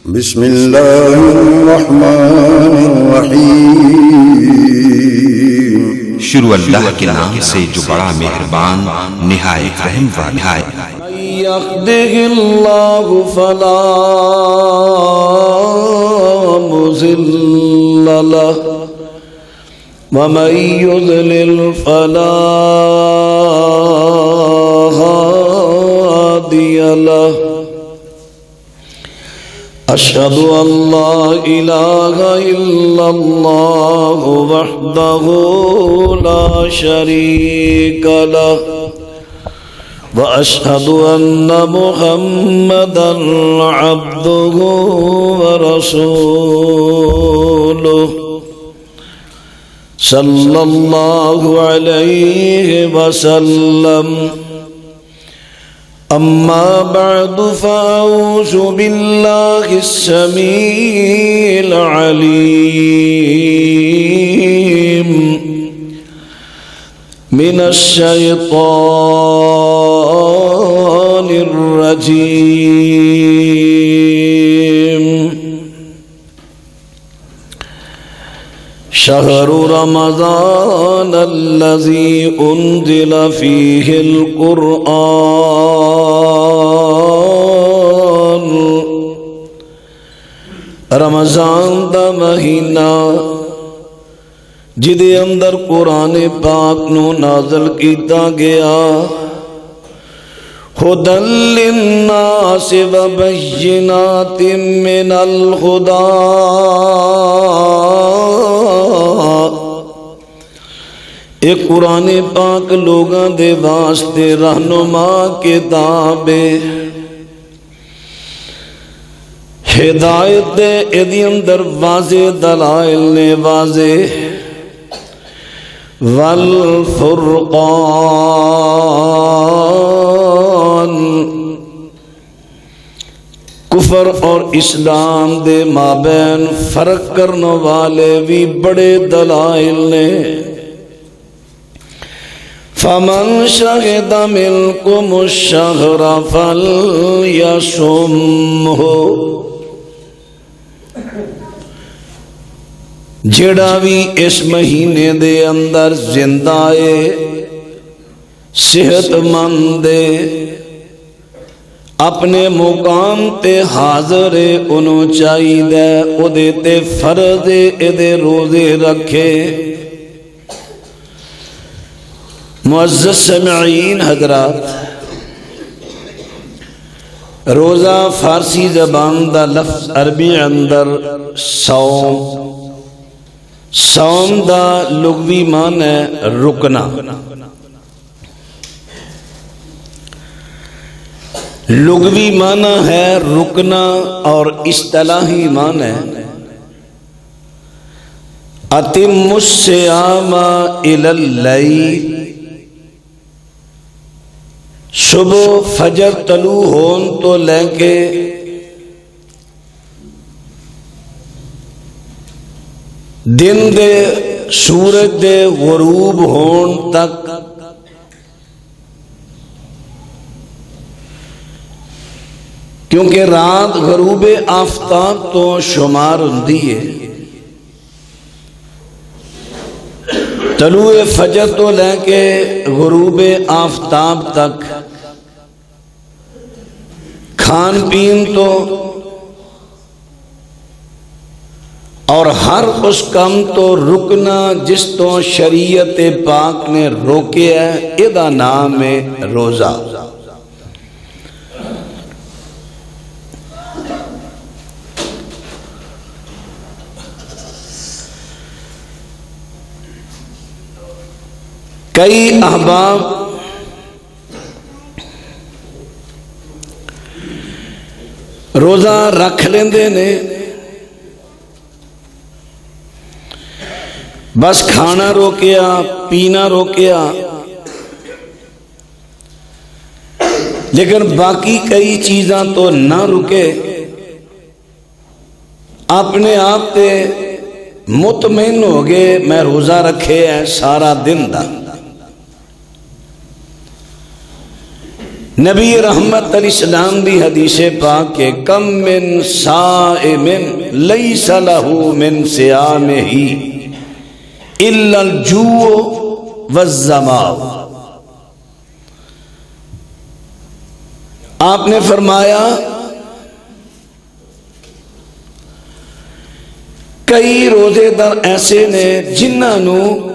بسم اللہ الرحمن الرحیم شروع اللہ کے نام سے جو بڑا مہربان نہایت رحم والا ہے۔ من يهده الله فلا مضل له ومن يضلل فلا هادي له أشهد أن لا إله إلا الله وحده لا شريك له وأشهد أن محمدًا عبده ورسوله صلى الله عليه وسلم أما بعد فأعوذ بالله السميع العليم من الشيطان الرجيم شهر رمضان الذي أنزل فيه القرآن رمضان دا مہینہ جدے اندر قرآن پاک نو نازل کیتا گیا ہدی للناس وبینات من الہدی ایک قرآن پاک لوگاں دے واسطے رہنما کتاب ہدایت دے ادی اندر واضح دلائل نے واضح والفرقان کفر اور اسلام دے مابین فرق کرنے والے بھی بڑے دلائل نے فمن شہد منکم الشہر فلیصمہ جڑا بھی اس مہینے دے اندر زندہ ہے صحت مند ہے اپنے مقام تے حاضر ہے انہوں چاہیے او دے تے فرض ہے ادے روزے رکھے۔ معزز سمعین حضرات، روزہ فارسی زبان دا لفظ عربی اندر صوم دا لغوی معنی ہے رکنا، لغوی معنی ہے رکنا اور اصطلاحی معنی ہے اتم الصیام الی اللیل، صبح فجر طلوع ہون تو لے کے دن دے سورج دے غروب ہون تک کیونکہ رات غروب آفتاب تو شمار ہوندی ہے، طلوع فجر تو لے کے غروب آفتاب تک کھان پین تو اور ہر اس کم تو رکنا جس تو شریعت پاک نے روکے ہے ادا نام ہے روزہ۔ کئی احباب روزہ رکھ لیندے نے، بس کھانا روکیا پینا روکیا، لیکن باقی کئی چیزاں تو نہ رکے، اپنے آپ تے مطمئن ہو گئے میں روزہ رکھے ہے سارا دن دا۔ نبی رحمت علیہ السلام دی حدیث پاک کے کم من صائم لیس لہ من صیامہ الا الجوع والظمأ. آپ نے فرمایا کئی روزے دار ایسے نے جنہوں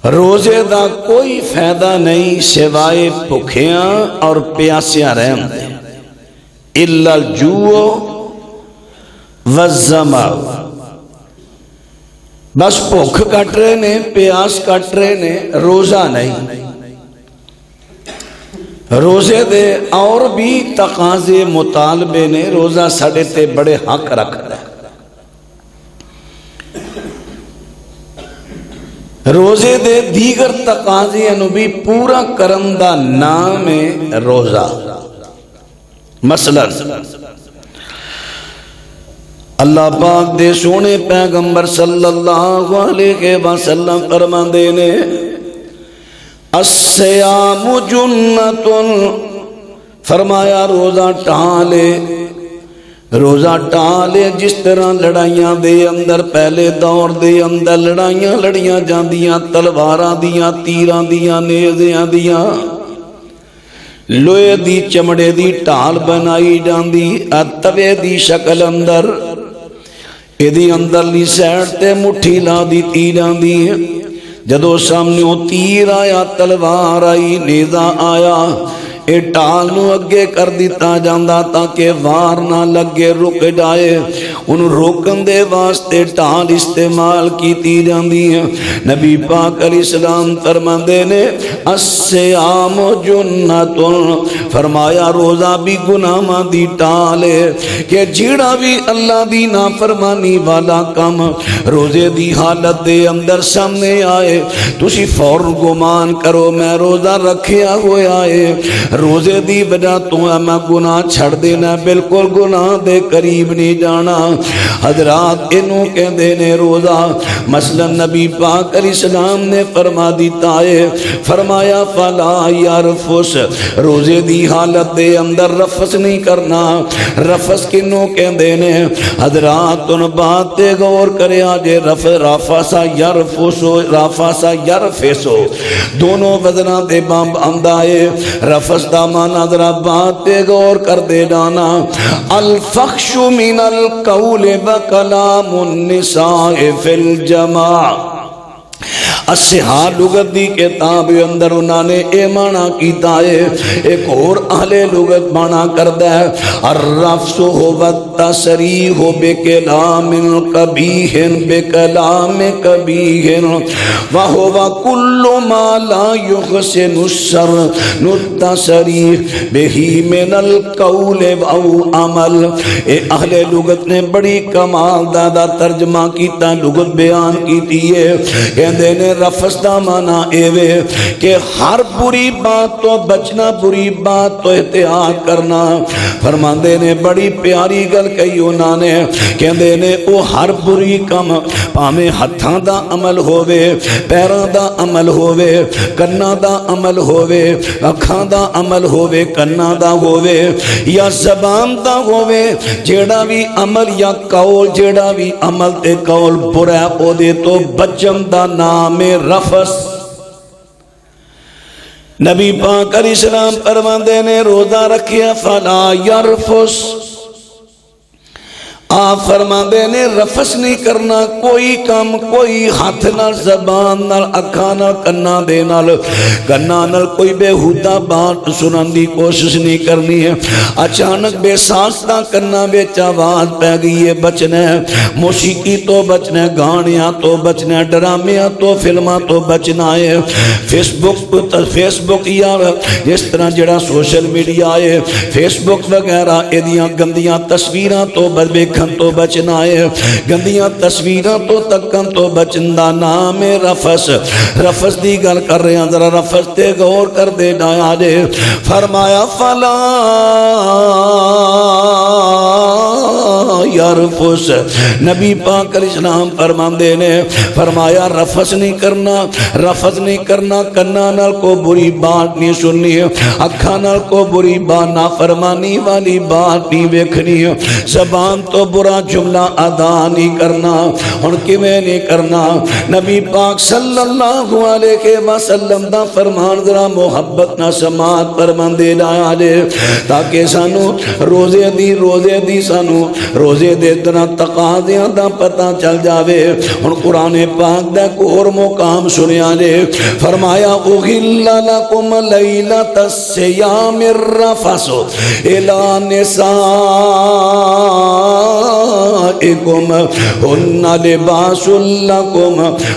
روزے دا کوئی فائدہ نہیں سوائے بھکھیاں اور پیاسیاں رہن دے. الا الجوع والظمأ، بس بھوک کٹ رہے نے، پیاس کٹ رہے نے، روزہ نہیں. روزے دے اور بھی تقاضے مطالبے نے، روزہ ساڈے تے بڑے حق رکھدا ہے. روزے دے دیگر تقاضے انو بھی پورا کرن دا نام ہے روزہ. مثلا اللہ پاک دے سونے پیغمبر صلی اللہ علیہ وسلم فرماندے نے الصیام جنۃ، فرمایا روزہ ٹالے. روزہ ٹالے جس طرح لڑائیاں دے اندر پہلے دور دے اندر لڑائیاں لڑیاں جاندیاں، تلواراں دیاں، تیراں دیاں، نیزیاں دیاں، لوہے دی چمڑے دی ٹال بنائی جاندی توے دی شکل اندر، ایدی اندرلی سائڈ تے مٹھی لا دی جاندی. جدو سامنے تیر آیا، تلوار آئی، نیزہ آیا، اے ٹال نو اگے کر دیتا جاندہ تاکہ وار نہ لگے، رک جائے. انہوں روکن دے واسطے ٹال استعمال کیتی جاندی ہے. نبی پاک علیہ السلام فرماندے نے الصیام جنۃ، فرمایا روزہ بھی گناہاں دی ٹال ہے کہ جیڑا بھی اللہ دی نافرمانی والا کم روزے دی حالت دے اندر سامنے آئے، تسی فوراً گمان کرو میں روزہ رکھیا ہویا ہے، روزے دی وجہ تو میں گناہ چھڑ دینا، بالکل گناہ دے قریب نہیں جانا. حضرات انہوں کہہ دینے روزہ. مثلا نبی پاک علیہ السلام نے فرما دیتا ہے، فرمایا فلا یرفس، روزے دی حالت دے اندر رفس نہیں کرنا. رفس کنوں کہہ دینے حضرات ان بات تے غور کرے آجے. رفسا یرفسو، رفسا یرفسو، دونوں وزنہ دے بام اندائے. رفس دا مانا ذرا بات پہ غور کر دے جانا. الفخش من القول وکلام النساء فی الجماع. الصحاح لغت دی کتاب اندر انہوں نے اے مانا کیتا ہے. ایک اور اہل لغت مانا کردہ ہے الرفس ہو والتصریح بکلام قبیح بکلام قبیح وہو کل ما لا یحسن الشرع التصریح بہی من القول او عمل. اے اہل لغت نے بڑی کمال دادا ترجمہ کیتا، لغت بیان کیتی ہے. کہندے نے رفس دا مانا ایوے کہ ہر بری بات تو بچنا، بری بات تو احتیاط کرنا. فرماندے نے بڑی پیاری گل کہی انہوں نے، کہندے نے او ہر بری کم پامیں ہتھاں دا عمل ہووے، پیراں دا عمل ہووے، کناں دا عمل ہووے، اکھاں دا عمل ہووے، کناں دا ہووے یا زبان دا ہووے، جیڑا بھی عمل یا قول، جیڑا بھی عمل تے قول برا او دے تو بچن دا نام رفس. نبی پاک علیہ السلام فرماندے نے روزہ رکھیا فلا یرفس. آپ فرماندے نے رفس نہیں کرنا کوئی کام، کوئی ہاتھ نال، زبان نال، اکھاں نال، کناں دے نال، کناں نال کوئی بےہودہ بات سنن دی کوشش نہیں کرنی ہے. اچانک بے ساختہ کناں وچ آواز پہ گئی ہے، بچنا ہے. موسیقی تو بچنا ہے، گانیاں تو بچنا ہے، ڈرامیاں تو، فلماں تو بچنا ہے. فیس بک یا جس طرح جڑا سوشل میڈیا ہے، فیس بک وغیرہ ایدیاں گندیاں تصویراں تو دیکھن تو بچنا ہے، گندیاں تصویراں تو تکن تو بچن دا نام رفس. رفس دی گل کر رہے ہیں، ذرا رفس تے غور کر دے جایا جے. فرمایا فلا یرفس، نبی پاک علیہ السلام فرماندے نے فرمایا رفس نہیں کرنا، رفس نہیں کرنا، کنا نال کو بری بات نہیں سننی، اکھاں نال کو بری بات نافرمانی والی بات نہیں ویکھنی، زبان تو برا جملہ ادا نہیں کرنا۔ ہن کیویں نہیں کرنا؟ نبی پاک صلی اللہ علیہ وسلم دا فرمان ذرا محبت نہ سماعت فرماندے جایا جے، تاکہ سانو روزے دی سانو روزے دے دنا تقاضیاں دا پتہ چل جاوے۔ ہن قرآن پاک دا کو اور مقام سنیا جے، فرمایا اُحِلَّ لَكُمْ لَيْلَةَ الصِّيَامِ الرَّفَثُ إِلَىٰ نِسَائِكُمْ هُنَّ لِبَاسٌ لَكُمْ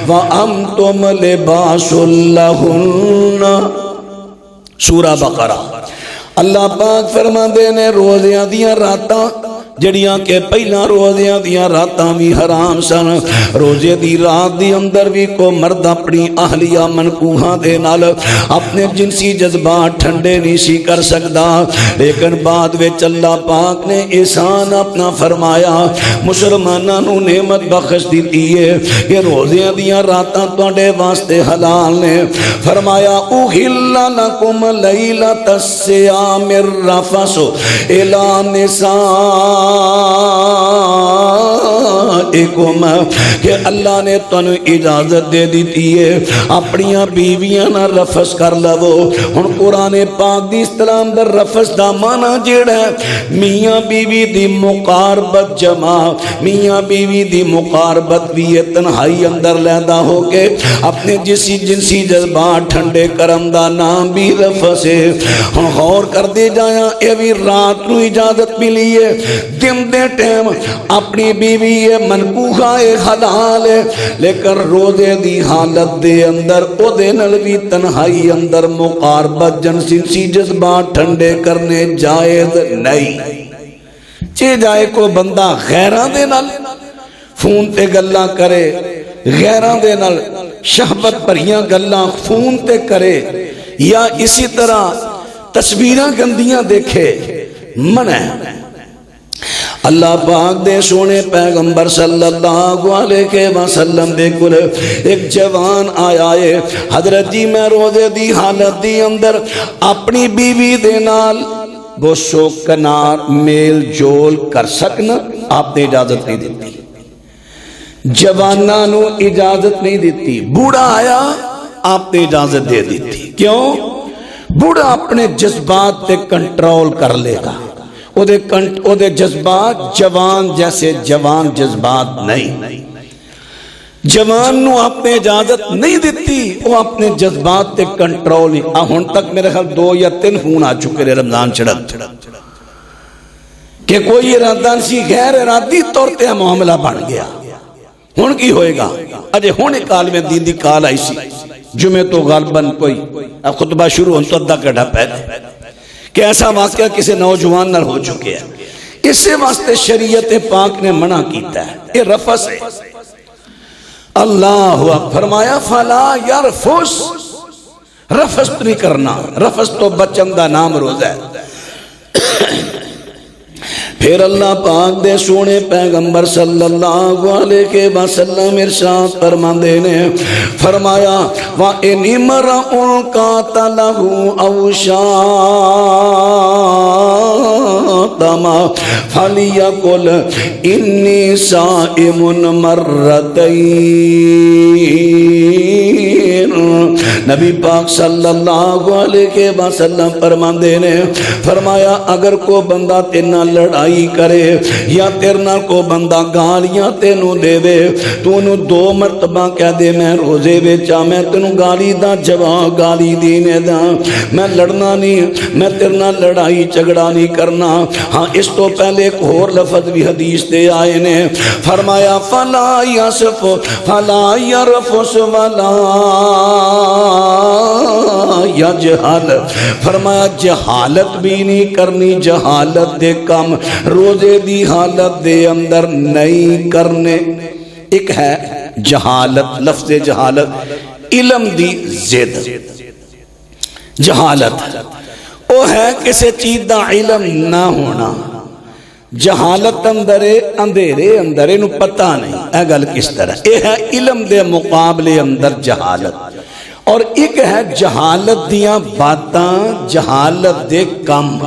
وَأَنْتُمْ لِبَاسٌ لَهُنَّ۔ سورہ بقرہ۔ اللہ پاک فرماندے نے روزیاں دیاں راتاں جڑیاں کہ پہلا روزیاں دیاں راتاں بھی حرام سن، روزے دی رات دی اندر بھی کو مرد اپنی اہلیہ منکوہاں دے نال اپنے جنسی جذبات ٹھنڈے نہیں سی کر سکدا، لیکن بعد وچ اللہ پاک نے احسان اپنا فرمایا، مسلماناں نو نعمت بخش دیتی ہے کہ روزیاں دیاں راتاں تواڈے واسطے حلال نے۔ فرمایا اُحِلَّ لَكُمْ لَيْلَةَ الصِّيَامِ الرَّفَثُ إِلَىٰ نِسَائِكُمْ کہ اللہ نے تنو اجازت دے دیتی ہے اپنیاں بیویاں نہ رفس کر لو۔ ہن قرآن پاک دی اصطلاح اندر رفس دا معنی جیڑا ہے میاں بیوی دی مقاربت جمع، میاں بیوی دی مقاربت بھی ہے تنہائی اندر لیندہ ہو کے اپنے جنسی جذبات ٹھنڈے کرم دا نام بھی رفس ہے۔ ہن غور کر دے جایا اے بھی رات نو اجازت ملی ہے، دن دے ٹیم اپنی بیوی منکوہا حلال ہے، لیکن روزے دی حالت دے اندر او دے نال بھی تنہائی اندر مقاربت جنسی جذبات ٹھنڈے کرنے جائز نہیں۔ چے جائے کو بندہ غیراں دے نال فون تے گلاں کرے، غیراں دے نال شہوت بھریاں گلاں فون تے کرے، یا اسی طرح تصویراں گندیاں دیکھے، منع ہے۔ اللہ پاک دے سونے پیغمبر صلی اللہ علیہ وسلم دے کل ایک جوان آیا ہے، حضرت جی میں روزے دی حالت دی اندر اپنی بیوی دے نال بوسو کنار میل جول کر سکنا؟ آپ نے اجازت نہیں دیتی، جواناں نو اجازت نہیں دیتی۔ بوڑھا آیا آپ نے اجازت دے دیتی، کیوں؟ بوڑھا اپنے جذبات تے کنٹرول کر لے گا، او دے جذبات جوان جیسے جوان جذبات نہیں۔ جوان نو آپ نے اجازت نہیں دیتی، وہ اپنے جذبات تے کنٹرول نہیں۔ ہن تک میرے خیال 2 یا 3 فون آ چکے رہے رمضان چڑھت کہ کوئی ارادہ سی غیر ارادی طور تے معاملہ بن گیا۔ ہن کی ہوئے گا؟ اجے ہن ایک عالم دین دی کال آئی سی جمعے تو غالباً کوئی خطبہ شروع ہون تو ادھا گھڑا پہلے کہ ایسا واقعہ کسی نوجوان نہ ہو چکے ہیں، اس سے واسطے شریعت پاک نے منع کیتا ہے، یہ رفس ہے۔ اللہ فرمایا فلا یرفس، رفس نہیں کرنا، رفس تو بچن دا نام روزہ ہے۔ پھر اللہ پاک دے سونے پیغمبر صلی اللہ علیہ وسلم ارشاد فرماندے نے فرمایا وَإِنِ امْرَؤٌ قَاتَلَهُ أَوْ شَاتَمَ فَلْيَقُلْ إِنِّي صَائِمٌ مَرَّتَيْنِ۔ نبی پاک صلی اللہ علیہ وسلم فرماندے نے فرمایا اگر کو بندہ تینا لڑائی کرے یا تیرنا کو بندہ گالیاں تینو دے دے تو انہوں 2 مرتبہ کہہ دے میں روزے بیچا، میں تینو گالی دا جواب گالی دینے دا، میں لڑنا نہیں، میں تیرنا لڑائی جھگڑا نہیں کرنا۔ ہاں اس تو پہلے ایک اور لفظ بھی حدیث دے آئے نے فرمایا فلا یسف فلا یرفس ولا یجہل، فرمایا جہالت بھی نہیں کرنی، جہالت دے کم روزے دی حالت دے اندر نہیں کرنے۔ ایک ہے جہالت، لفظ جہالت علم دی زد، جہالت وہ ہے کسی چیز دا علم نہ ہونا، جہالت اندر اندھیرے اندر انہوں پتہ نہیں اے گل کس طرح یہ ہے علم دے مقابلے اندر جہالت اور ایک ہے جہالت دیاں باتاں جہالت دے کم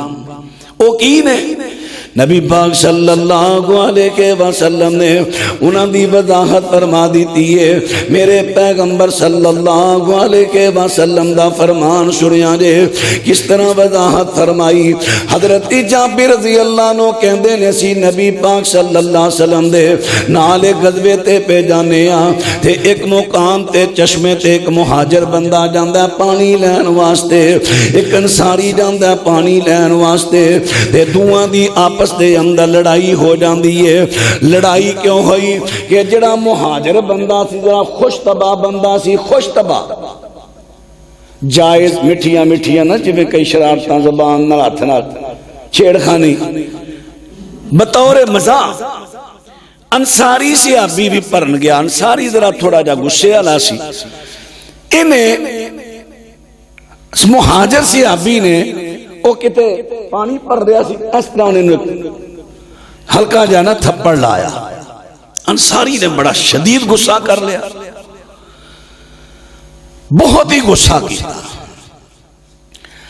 او کی نے نبی پاک صلی اللہ علیہ وسلم نے انہاں دی وضاحت فرما دیتی ہے میرے پیغمبر صلی اللہ علیہ وسلم دا فرمان سنیا جے کس طرح وضاحت فرمائی حضرت جابر رضی اللہ عنہ کہندے نے سی نبی پاک صلی اللہ علیہ وسلم دے نالے غزوے تے پہ جانے تے ایک مقام تے چشمے تے ایک مہاجر بندہ جاندا پانی لین واسطے ایک انصاری جاندا پانی لین واسطے تے دوواں دی آپس دے اندر لڑائی ہو جاندی ہے لڑائی کیوں ہوئی کہ جڑا مہاجر بندہ سی ذرا خوش طبع بندہ سی خوش طبع جائز مٹھیاں مٹھیاں نہ جویں کئی شرارتاں زبان نال ہاتھ نال چھیڑ خانی بطور مزاح انصاری صحابی بھی پرن گیا انصاری ذرا تھوڑا جا غصے والا سی انہیں مہاجر صحابی نے وہ کتے پانی پر رہا سی اس طرح انہیں ہلکا جانا تھپڑ لایا انصاری نے بڑا شدید غصہ کر لیا بہت ہی غصہ کیا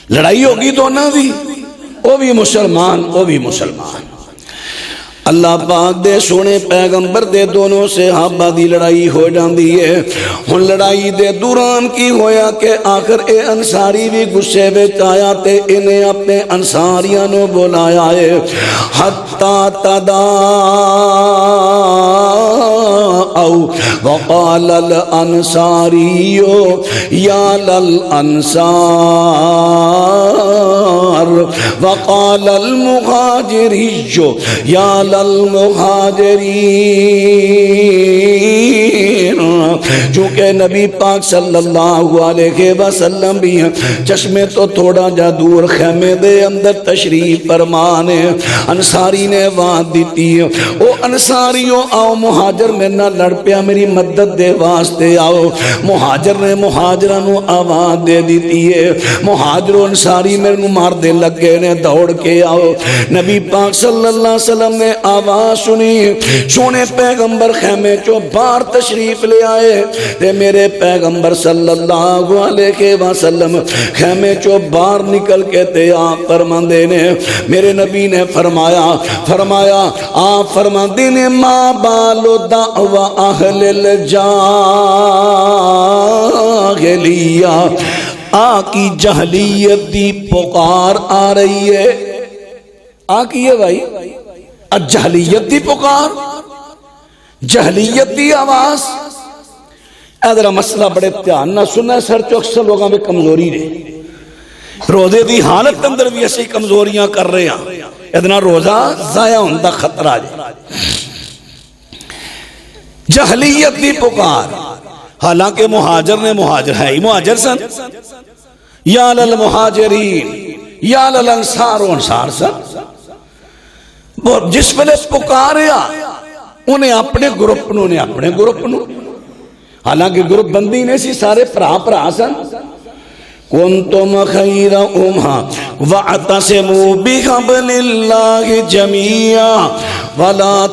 لڑائی ہوگی دونوں دی وہ بھی مسلمان اللہ پاک دے سونے پیغمبر دے دونوں صحابہ دی لڑائی ہو جاندی ہے ہن لڑائی دے دوران کی ہویا کہ آخر اے انصاری بھی غصے وچ آیا تے انہیں اپنے انصاریاں نو بلایا ہے حتی تدا او وقال الانصاری یا للانصار وقال المہاجری یا المہاجرین چونکہ نبی پاک صلی اللہ علیہ وسلم بھی چشمے تو تھوڑا جا دور خیمے دے اندر تشریف فرمانے انصاری نے آواز دیتی او انصاریوں آؤ مہاجر میں نہ لڑ پیا میری مدد دے واسطے آؤ مہاجر نے مہاجرانوں آواز دے دیتی ہے مہاجر انصاری میرے مار دے لگے نے دوڑ کے آؤ نبی پاک صلی اللہ علیہ وسلم نے آواز سنی سونے پیغمبر خیمے چو باہر تشریف لے آئے تے میرے پیغمبر صلی اللہ علیہ وسلم خیمے چو باہر نکل کے تے آپ فرماندے نے میرے نبی نے فرمایا آپ فرماندے نے ما بالو دعوی اہل الجاہلیہ آکی جہلیت دی پکار آ رہی ہے آکی ہے بھائی جہلیت دی پکار جہلیت دی آواز ادھر مسئلہ بڑے دھیان نہ سننا سر چو اکثر لوگوں میں کمزوری رہے روزے دی حالت اندر بھی ایسی کمزوریاں کر رہے ہیں ادنا روزہ ضائع ہوندہ خطرہ جائے جہلیت دی پکار حالانکہ مہاجر نے مہاجر ہے ہی مہاجر سن یا للمہاجرین یا للانصار و انصار سن جس ویلے پکاریا انہیں اپنے گروپ نو حالانکہ گروپ بندی نے سی سارے پرا سن کنتم خیر امہ واعتصموا بحبل اللہ جمیعا ولا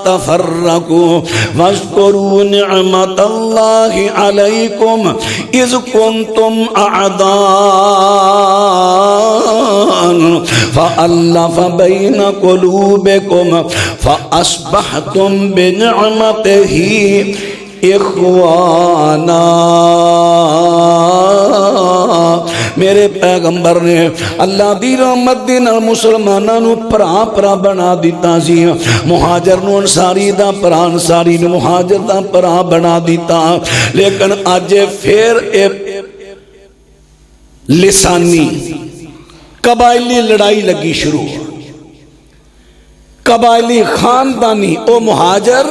تفرقوا واذکروا نعمت اللہ علیکم اذ کنتم اعداء فألف بین قلوبکم فأصبحتم بنعمتہ اخوانا میرے پیغمبر نے اللہ دی رحمت دین مسلمانوں نو پرا بنا دیتا سی مہاجر نو انصاری دا پرا انصاری نو مہاجر دا پرا بنا دیتا لیکن آج پھر لسانی قبائلی لڑائی لگی شروع قبائلی خاندانی او مہاجر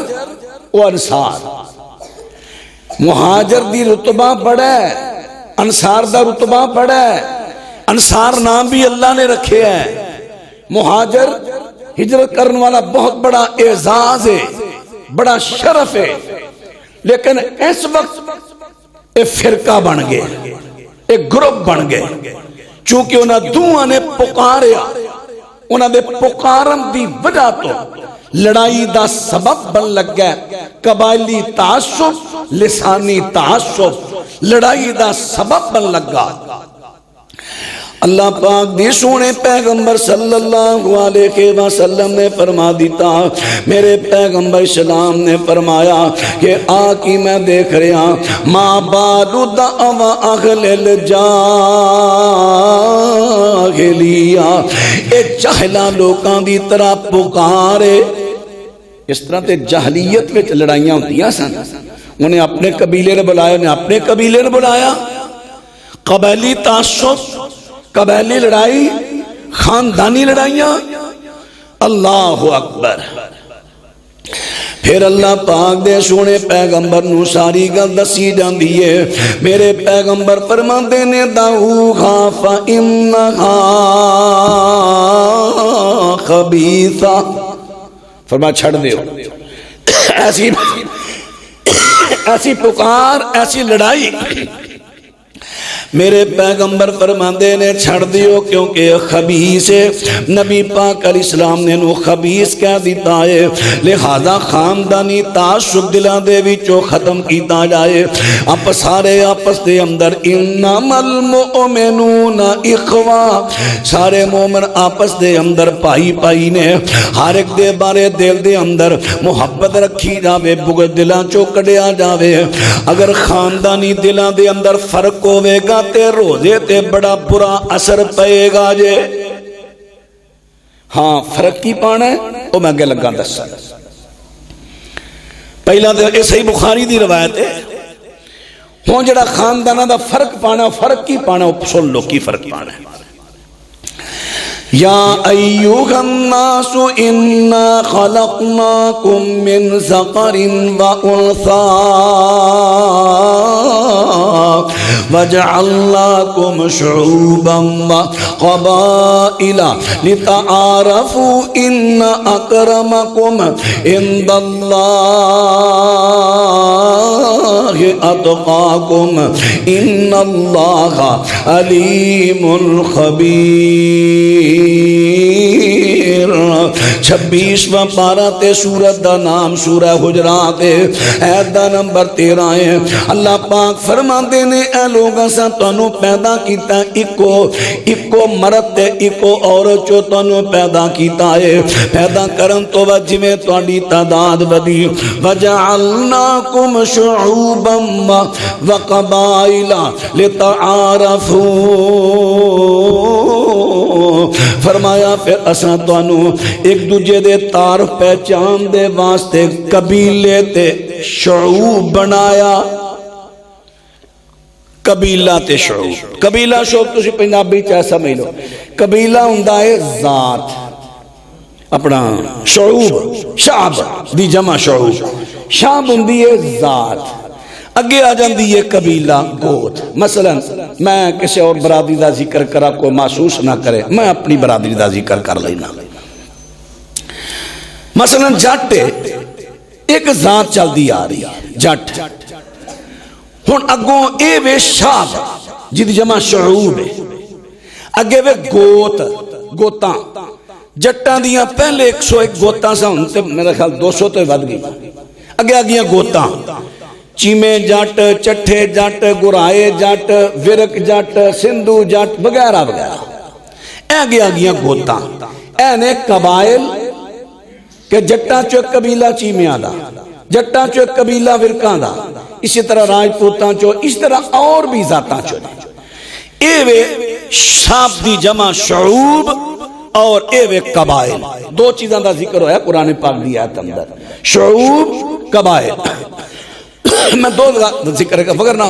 او انصار مہاجر دی رتبہ بڑا ہے انصار دا رتبہ بڑا ہے انصار نام بھی اللہ نے رکھے ہے مہاجر ہجرت کرنے والا بہت بڑا اعزاز ہے بڑا شرف ہے لیکن اس وقت ایک فرقہ بن گئے ایک گروپ بن گئے چونکہ انہاں دوہاں نے پکاریا انہاں دے پکارن دی وجہ تو لڑائی دا سبب بن لگ گیا قبائلی تعصب لسانی تعصب لڑائی دا سبب بن لگا اللہ پاک دی سونے پیغمبر صلی اللہ علیہ وسلم نے فرما دیتا میرے پیغمبر اسلام نے فرمایا کہ آقی میں دیکھ رہا ما بالو دعوی اہل الجاہلیہ اے جاہلہ لوکاں دی طرح پکارے اس طرح تے جاہلیت میں لڑائیاں ہوتیاں سن انہیں اپنے قبیلے نے بلایا انہیں اپنے قبیلے نے بلایا قبیلی تعصب قبیلی لڑائی خاندانی لڑائیاں اللہ اکبر پھر اللہ پاک دے سونے پیغمبر نو ساری گل دسی جاندی ہے میرے پیغمبر فرماندے نے دعوھا فإنھا خبیثہ فرما چھڑ دیو ایسی پکار ایسی لڑائی میرے پیغمبر فرماندے نے چھڑ دیو کیونکہ خبیث ہے نبی پاک علیہ السلام نے نو خبیث کہہ دیتا ہے لہذا خاندانی تعصب دلان دے وچوں ختم کیتا جائے آپ سارے آپس دے اندر انما المؤمنون اخوا سارے مومن آپس دے اندر پائی پائی نے ہر ایک دے بارے دل دے اندر محبت رکھی جاوے بغض دلان چوں کڈیا جاوے اگر خاندانی دلان دے اندر فرق ہوے گا تے روزے تے بڑا برا اثر پئے گا جے ہاں فرق کی پانا ہے وہ میں اگے لگا دس پہلا تے صحیح بخاری دی روایت ہے ہوں جڑا خاندانہ دا فرق پانا فرق کی پانا وہ سن لو کی فرق پانا ہے یا ایوہ الناس انا خلقناکم من ذکر و انثی وجعلناکم شعوبا و قبائل لتعارفوا ان اکرمکم عند اللہ اتقاکم ان اللہ علیم خبیر 26واں پارہ تے سورت دا نام سورہ حجرات ایت دا نمبر 13 ہے اللہ پاک فرماندے نے اے لوگ اساں تانوں پیدا کیتا اکو مرد تے اکو عورت چوں تانوں پیدا کیتا ہے پیدا کرن تو بعد جویں تہاڈی تعداد ودی وجعلناکم شعوبا وقبائل لتعارفوا فرمایا پھر اساں تانوں ایک دوجے دے تعارف پہچان دے واسطے قبیلے تے شعوب بنایا قبیلہ تے شعوب قبیلہ شعوب تسی پنجابی چاہ سمجھ لو قبیلہ ہوندا ہے ذات اپنا شعوب شعب دی جمع شعوب شعب ہوندی ہے ذات اگے آ جاندی ہے قبیلہ گوت مثلا میں کسی اور برادری دا ذکر کرا کوئی محسوس نہ کرے میں اپنی برادری دا ذکر کر لینا مثلا جٹ ایک ذات چل دی آ رہی ہے جٹ ہن اگوں اے وے شعب جد جمع شعوب ہے اگے وے گوت گوتاں جٹاں دیاں پہلے 101 گوتاں سا ہن تے میرا خیال 200 تے ود گئی اگے آگیاں گوتاں چیمے جٹ چٹھے جٹ گرائے جٹ ورک جٹ سندھو جٹ وغیرہ وغیرہ اے آگے آگیاں گوتاں اے نے قبائل کہ جٹاں چو قبیلہ چیمیاں دا جٹاں چو قبیلہ ورکاں دا اسی طرح راجپوتاں چو اس طرح اور بھی ذاتاں چو اے وے شعب دی جمع شعوب اور اے وے قبائل دو چیزاں دا ذکر ہویا قرآن پاک دی آیت اندر شعوب قبائل میں دو ذکر کا مگر نہ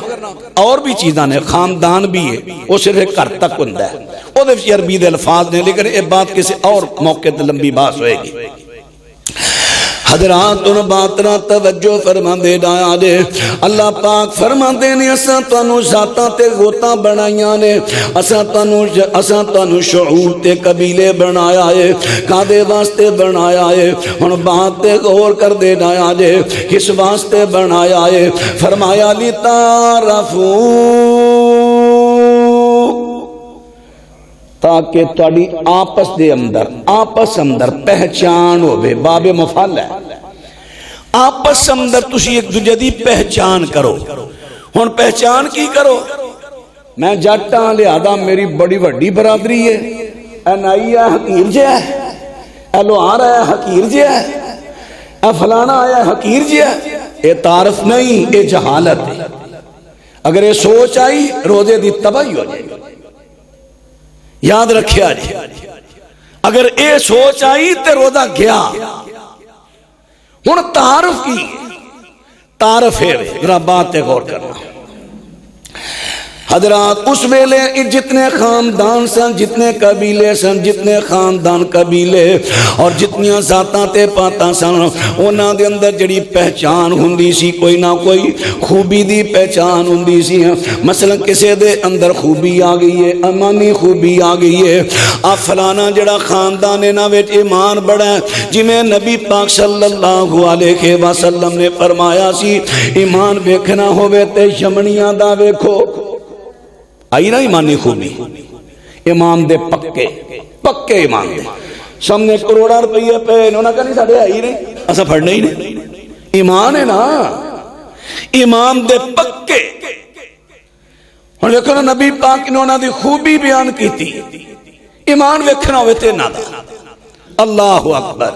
اور بھی چیزاں نے خاندان بھی ہے وہ صرف ایک گھر تک ہوندا ہے وہ دے عربی دے الفاظ نے لیکن یہ بات کسی اور موقع تے لمبی بات ہوئے گی حضرات ان باتنا توجہ فرماندے جایا جے اللہ پاک فرماندے نے اساں تانوں ذاتاں تے گوتاں بنائیاں نے اساں تانوں شعوب تے قبیلے بنایا ہے کادے واسطے بنایا ہے ہن بات تے غور کر دے جایا جے کس واسطے بنایا ہے فرمایا لتعارفوا تاکہ تاری آپس دے اندر پہچان ہوئے، باب مفعل ہے، آپس اندر تسی ایک دوجے دی پہچان کرو۔ ہن پہچان کی کرو؟ میں جٹاں لہذا میری بڑی وڈی برادری ہے، اے نائی ہے حقیر جے ہے، اے لوہار ہے حقیر جے ہے، اے فلانا آیا حقیر جے ہے، اے تعارف نہیں، اے جہالت ہے۔ اگر یہ سوچ آئی روزے دی تباہی ہو جائے، یاد رکھیا جی، اگر یہ سوچ آئی تے روزہ گیا۔ ہن تعارف کی تعارف ہے، ذرا بات غور کرنا حضرات۔ اس ویلے جتنے خاندان سن، جتنے قبیلے سن، جتنے خاندان قبیلے اور جتنیاں ذاتاں تے پاتاں سن، انہاں دے اندر جڑی پہچان ہوندی سی، کوئی نہ کوئی خوبی دی پہچان ہوندی سی۔ مثلا کسے دے اندر خوبی آ گئی ہے، ایمانی خوبی آ گئی ہے، آ فلانا جڑا خاندان ہے نا وچ ایمان بڑا ہے، جویں نبی پاک صلی اللہ علیہ وسلم نے فرمایا سی، ایمان ویکھنا ہوے تے یمنیاں دا ویکھو۔ آئی نا ایمانی خوبی، امام دے پکے امام دے سامنے کروڑا روپیے پہ انہوں نے کہا نہیں ساڑھے آئی نہیں، ایسا پڑھنا ہی نہیں، ایمان ہے نا، امام دے پکے۔ اور دیکھو نا نبی پاک انہوں نے دی خوبی بیان کی تھی، ایمان ویکھنا ہوئے تے نہ دا۔ اللہ اکبر۔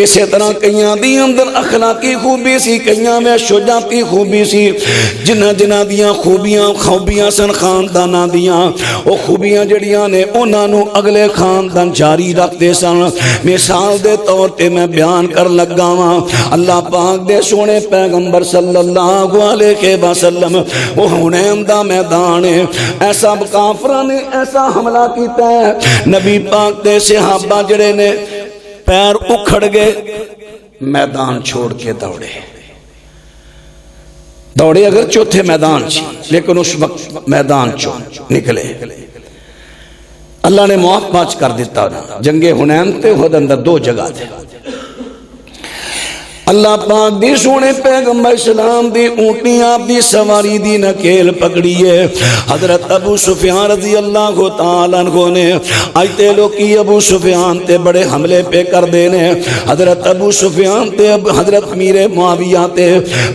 اسی طرح کئیاں دی اندر اخلاقی خوبی سی، کئیاں میں شجاعتی خوبی سی، جنہ دیاں خوبیاں سن خانداناں دیاں، وہ خوبیاں جڑیاں نے انہاں نو اگلے خاندان جاری رکھ دے سن۔ مثال دے طور تے میں بیان کر لگا ہاں، اللہ پاک دے سونے پیغمبر صلی اللہ علیہ وسلم وہ حنین دا میدان ہے، ایسا کافراں نے ایسا حملہ کیتا ہے، نبی پاک دے صحابہ جڑے نے پیر اکھڑ گئے، میدان چھوڑ کے دوڑے اگر چوتھے میدان چھی، لیکن اس وقت میدان نکلے۔ اللہ نے معاف پاچ کر دیتا نا، جنگ حنین تے خود اندر دو جگہ تھے۔ اللہ پاک دی سونے پیغمبر اسلام دی اونٹنی آپ دی سواری دی نکیل پکڑی ہے۔ حضرت ابو سفیان رضی اللہ تعالیٰ عنہ نے آئیتے لوکی ابو سفیان تے بڑے حملے پہ کر دینے، حضرت ابو سفیان تے حضرت امیر معاویہ تے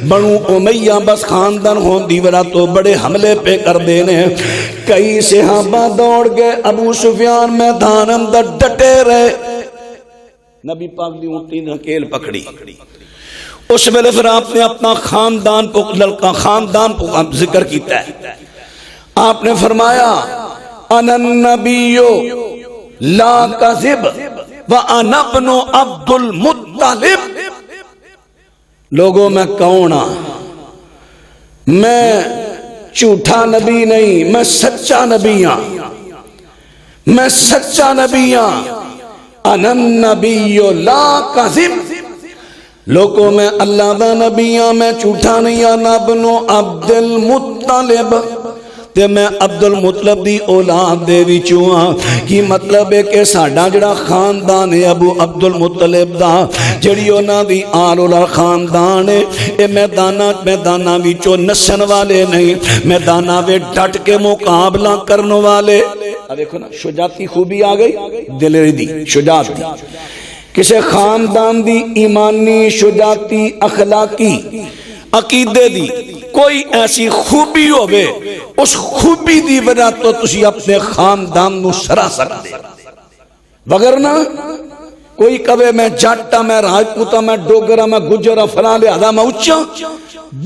بنو امیہ بس خاندان ہون دیورہ تو بڑے حملے پہ کر دینے۔ کئی صحابہ دوڑ گئے، ابو سفیان میدان اندر ڈٹے رہے، نبی پاک دی اونٹنی نکیل پکڑی۔ اس ویلے پھر آپ نے اپنا خاندان کو ذکر کیتا ہے، آپ نے فرمایا انا النبی لا کذب وانا ابن عبد المطلب۔ لوگوں میں کون ہاں؟ میں جھوٹا نبی نہیں، میں سچا نبی ہاں، میں سچا نبی ہاں۔ انا النبی لا کذب، لوگوں میں اللہ دا نبی ہاں، میں جھوٹا نہیں ہاں۔ ابن عبد المطلب، تے میں عبد المطلب دی اولاد دے وچوں ہاں۔ کی مطلب ہے کہ ساڈا جڑا خاندان ہے ابو عبد المطلب دا، جڑی انہاں دی آل اولاد خاندان ہے، اے میداناں وچوں نسن والے نہیں، میداناں وچ ڈٹ کے مقابلہ کرن والے۔ دیکھو نا شجاعتی خوبی آ گئی، دلری دی شجاعت دی، کسے خاندان دی ایمانی شجاعتی اخلاقی عقیدے دی کوئی ایسی خوبی ہوئے، اس خوبی دی وجہ تو تسی اپنے خاندان نو سرا سکتے، وگرنہ کوئی کہے میں جاٹا، میں راجپوتا، میں ڈوگرا، میں گجرا، فلاں لہذا میں اچھا،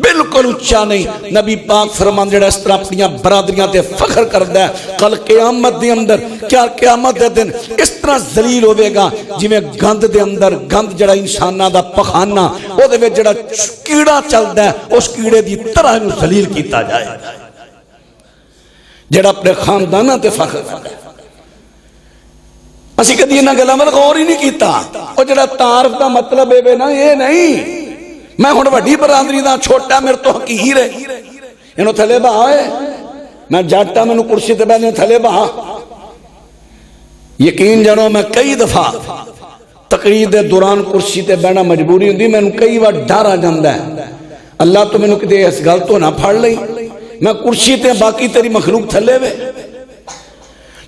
بالکل اچھا نہیں۔ نبی پاک فرمان جڑا اس طرح اپنی برادریاں تے فخر کردا ہے، کل قیامت دے اندر کیا قیامت دے دن اس طرح ذلیل ہوے گا جویں گند دے اندر گند جڑا انساناں دا پخانہ او دے وچ جڑا کیڑا چلدا ہے، اس کیڑے دی طرح نو ذلیل کیتا جائے، جڑا اپنے خانداناں تے فخر کردا ہے۔ اسی کدی انہاں گلاں ول غور ہی نہیں کیتا، او جڑا تعارف دا مطلب ہے نا، یہ نہیں میں ہن وڈی برادری دا چھوٹا میرے تو حقیر ہے، انہوں تھلے بہا ہے، میں جاٹا مینوں کرسی تے بیٹھنے تھلے بہا۔ یقین جانو میں کئی دفعہ تقریر دے دوران کرسی تے بیٹھنا مجبوری ہوندی، مینوں کئی بار ڈر آ جاندا ہے اللہ تو مینوں کتے اس گل تو نہ پھڑ لئی، میں کرسی تے باقی تیری مخلوق تھلے وے۔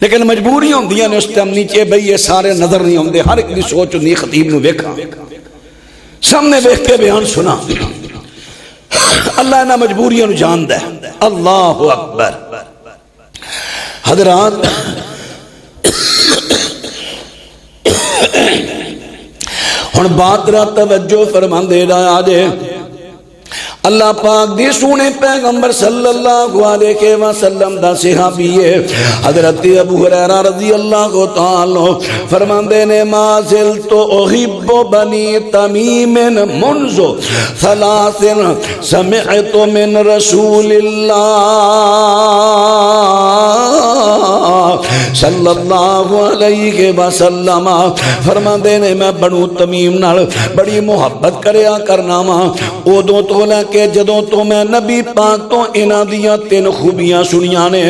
لیکن مجبوریاں ہوندیاں نے اس ٹائم نیچے بھئی یہ سارے نظر نہیں ہوندے، ہر ایک دی سوچ ہوندی خطیب نو ویکھاں سامنے ویکھ کے بیان سنا۔ اللہ انہاں مجبوریاں نو جاندا ہے۔ اللہ اکبر۔ حضرات ہن بات را توجہ فرماندے رہا جے، اللہ پاک دی سونے پیغمبر صلی اللہ علیہ وسلم دا صحابی ہے حضرت ابو ہریرہ رضی اللہ تعالی فرماندے نے ما زلت احب بنی تمیم منذ ثلاث سمعت من رسول اللہ صلی اللہ علیہ وسلم فرماندے نے میں بنو تمیم نال بڑی محبت کریا کرنا وا ادوں تو لے کہ جدوں تو میں نبی پاک تو انہاں دیاں تین خوبیاں سنیاں نے،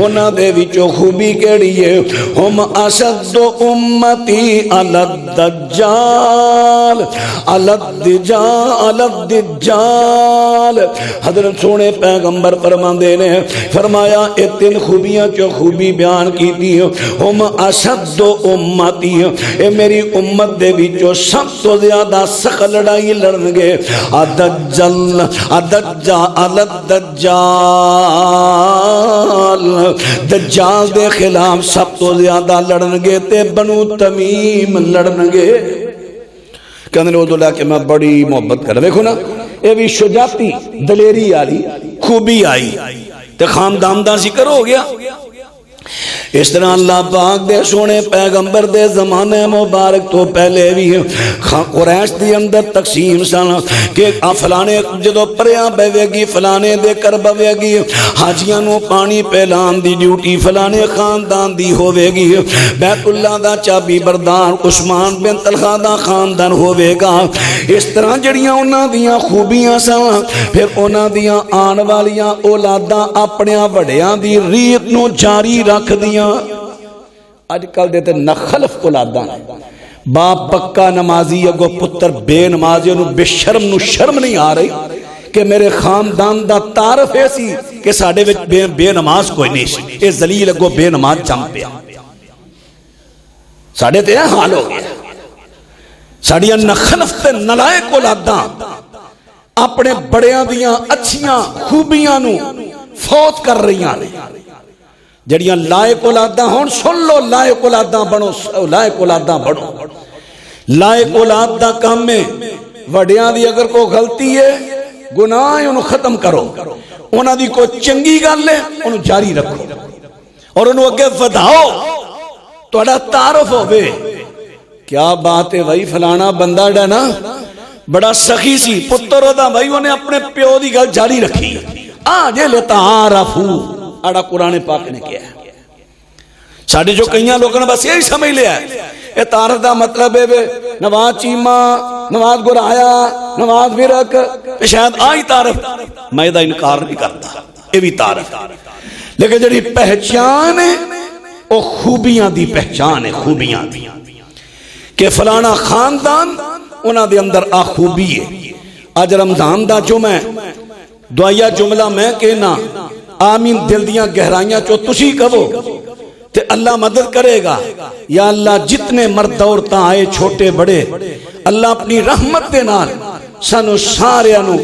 انہاں دے وچوں خوبی کیڑی ہے؟ ہم اشد امتی علی الدجال علی الدجال۔ حضرت سونے پیغمبر فرماندے نے فرمایا اے تین خوبیاں چوں خوبی بیان کی دی، ہم اشد امتی اے میری امت دے وچوں سب تو زیادہ سخت لڑائی لڑن گے دجال دے خلاف سب تو زیادہ لڑن گے تے بنو تمیم لڑن گے۔ کہنے لوگ دولہ کہ میں بڑی محبت کر رہا دیکھو نا یہ بھی شجاعتی دلیری آلی خوبی آئی تے خاندان دا ذکر ہو گیا۔ اس طرح اللہ پاک دے سونے پیغمبر دے زمانے مبارک تو پہلے بھی قریش دی اندر تقسیم سن کہ فلانے جدو پریاں بہوے گی فلانے دے کر بہوے گی حاجیاں نو پانی پہلان دی ڈیوٹی فلانے خاندان دی ہوئے گی، بیت اللہ دا چابی بردار عثمان بن طلحہ دا خاندان ہوئے گا۔ اس طرح جڑیاں انہاں دیاں خوبیاں سن پھر انہاں دیاں آن والیاں اولاداں اپنیاں وڈیاں دی ریت نو جاری رکھ دیاں۔ آج کل دیتے نخلف اولاداں باپ پکا نمازی اگو پتر بے نمازی انہوں بے شرم نو شرم نہیں آ رہی کہ میرے خاندان دا تعارف ایسی کہ ساڑھے بے نماز کوئی نہیں سی، اے ذلیل اگو بے نماز جم پیا ساڑھے تے حال ہو گیا۔ ساڑھیاں نخلف تے نلائق اولاداں اپنے بڑیاں دیاں اچھیاں خوبیاں نو فوت کر رہی ہیں۔ جڑیاں لائق اولاداں ہون سن لو، لائق اولاداں بنو، لائق اولاداں بنو۔ لائق اولاد دا کام میں وڈیاں دی اگر کوئی غلطی ہے گناہ ہے انہوں ختم کرو، انہاں دی کوئی چنگی گل ہے انہوں جاری رکھو اور انہوں اگے ودھاؤ توڑا تعارف ہوئے۔ کیا بات ہے بھائی فلانا بندہ ڈانا بڑا سخی سی پتر ہوتا بھائی انہیں اپنے پیو دی گل جاری رکھی آجے لیتا آرافو آڑا قرآن پاک نے کیا ہے۔ ساڑھے جو کئیاں لوگوں نے بس یہی سمجھ لیا ہے اے تعارف دا مطلب ہے نواز چیمہ نواز گرایا نواز برک شاید آئی تعارف، میں دا انکار نہیں کرتا یہ بھی تعارف، لیکن جڑی پہچان ہے وہ خوبیاں دی پہچان ہے، خوبیاں دی کہ فلانا خاندان انہاں دے اندر آ خوبی ہے۔ آج رمضان دا جمعہ دعائیہ جملہ میں کہنا آمین دل دیاں گہرائیاں چو تسی کہو تے اللہ مدد کرے گا۔ یا اللہ جتنے مرد عورتاں آئے چھوٹے بڑے اللہ اپنی رحمت دے نال سانو سارے انو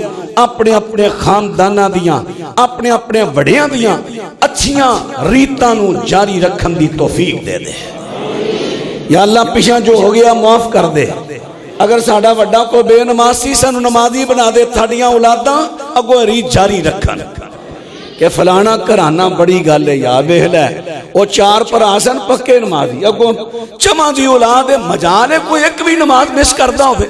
اپنے اپنے خاندانہ دیاں اپنے اپنے وڑیاں دیاں اچھیاں ریتاں نو جاری رکھن دی توفیق دے دے۔ یا اللہ پیشاں جو ہو گیا معاف کر دے، اگر ساڑھا وڈا کو بے نماز سی سانو نمازی بنا دے، تھاڑیاں اولاداں اگو ریت جاری رکھن کہ فلانا کرانہ بڑی گالے یا بہلے وہ چار پر آسن پکے نمازی اگو چمہ دی اولاد مجالے کوئی ایک بھی نماز مس کردہ ہوئے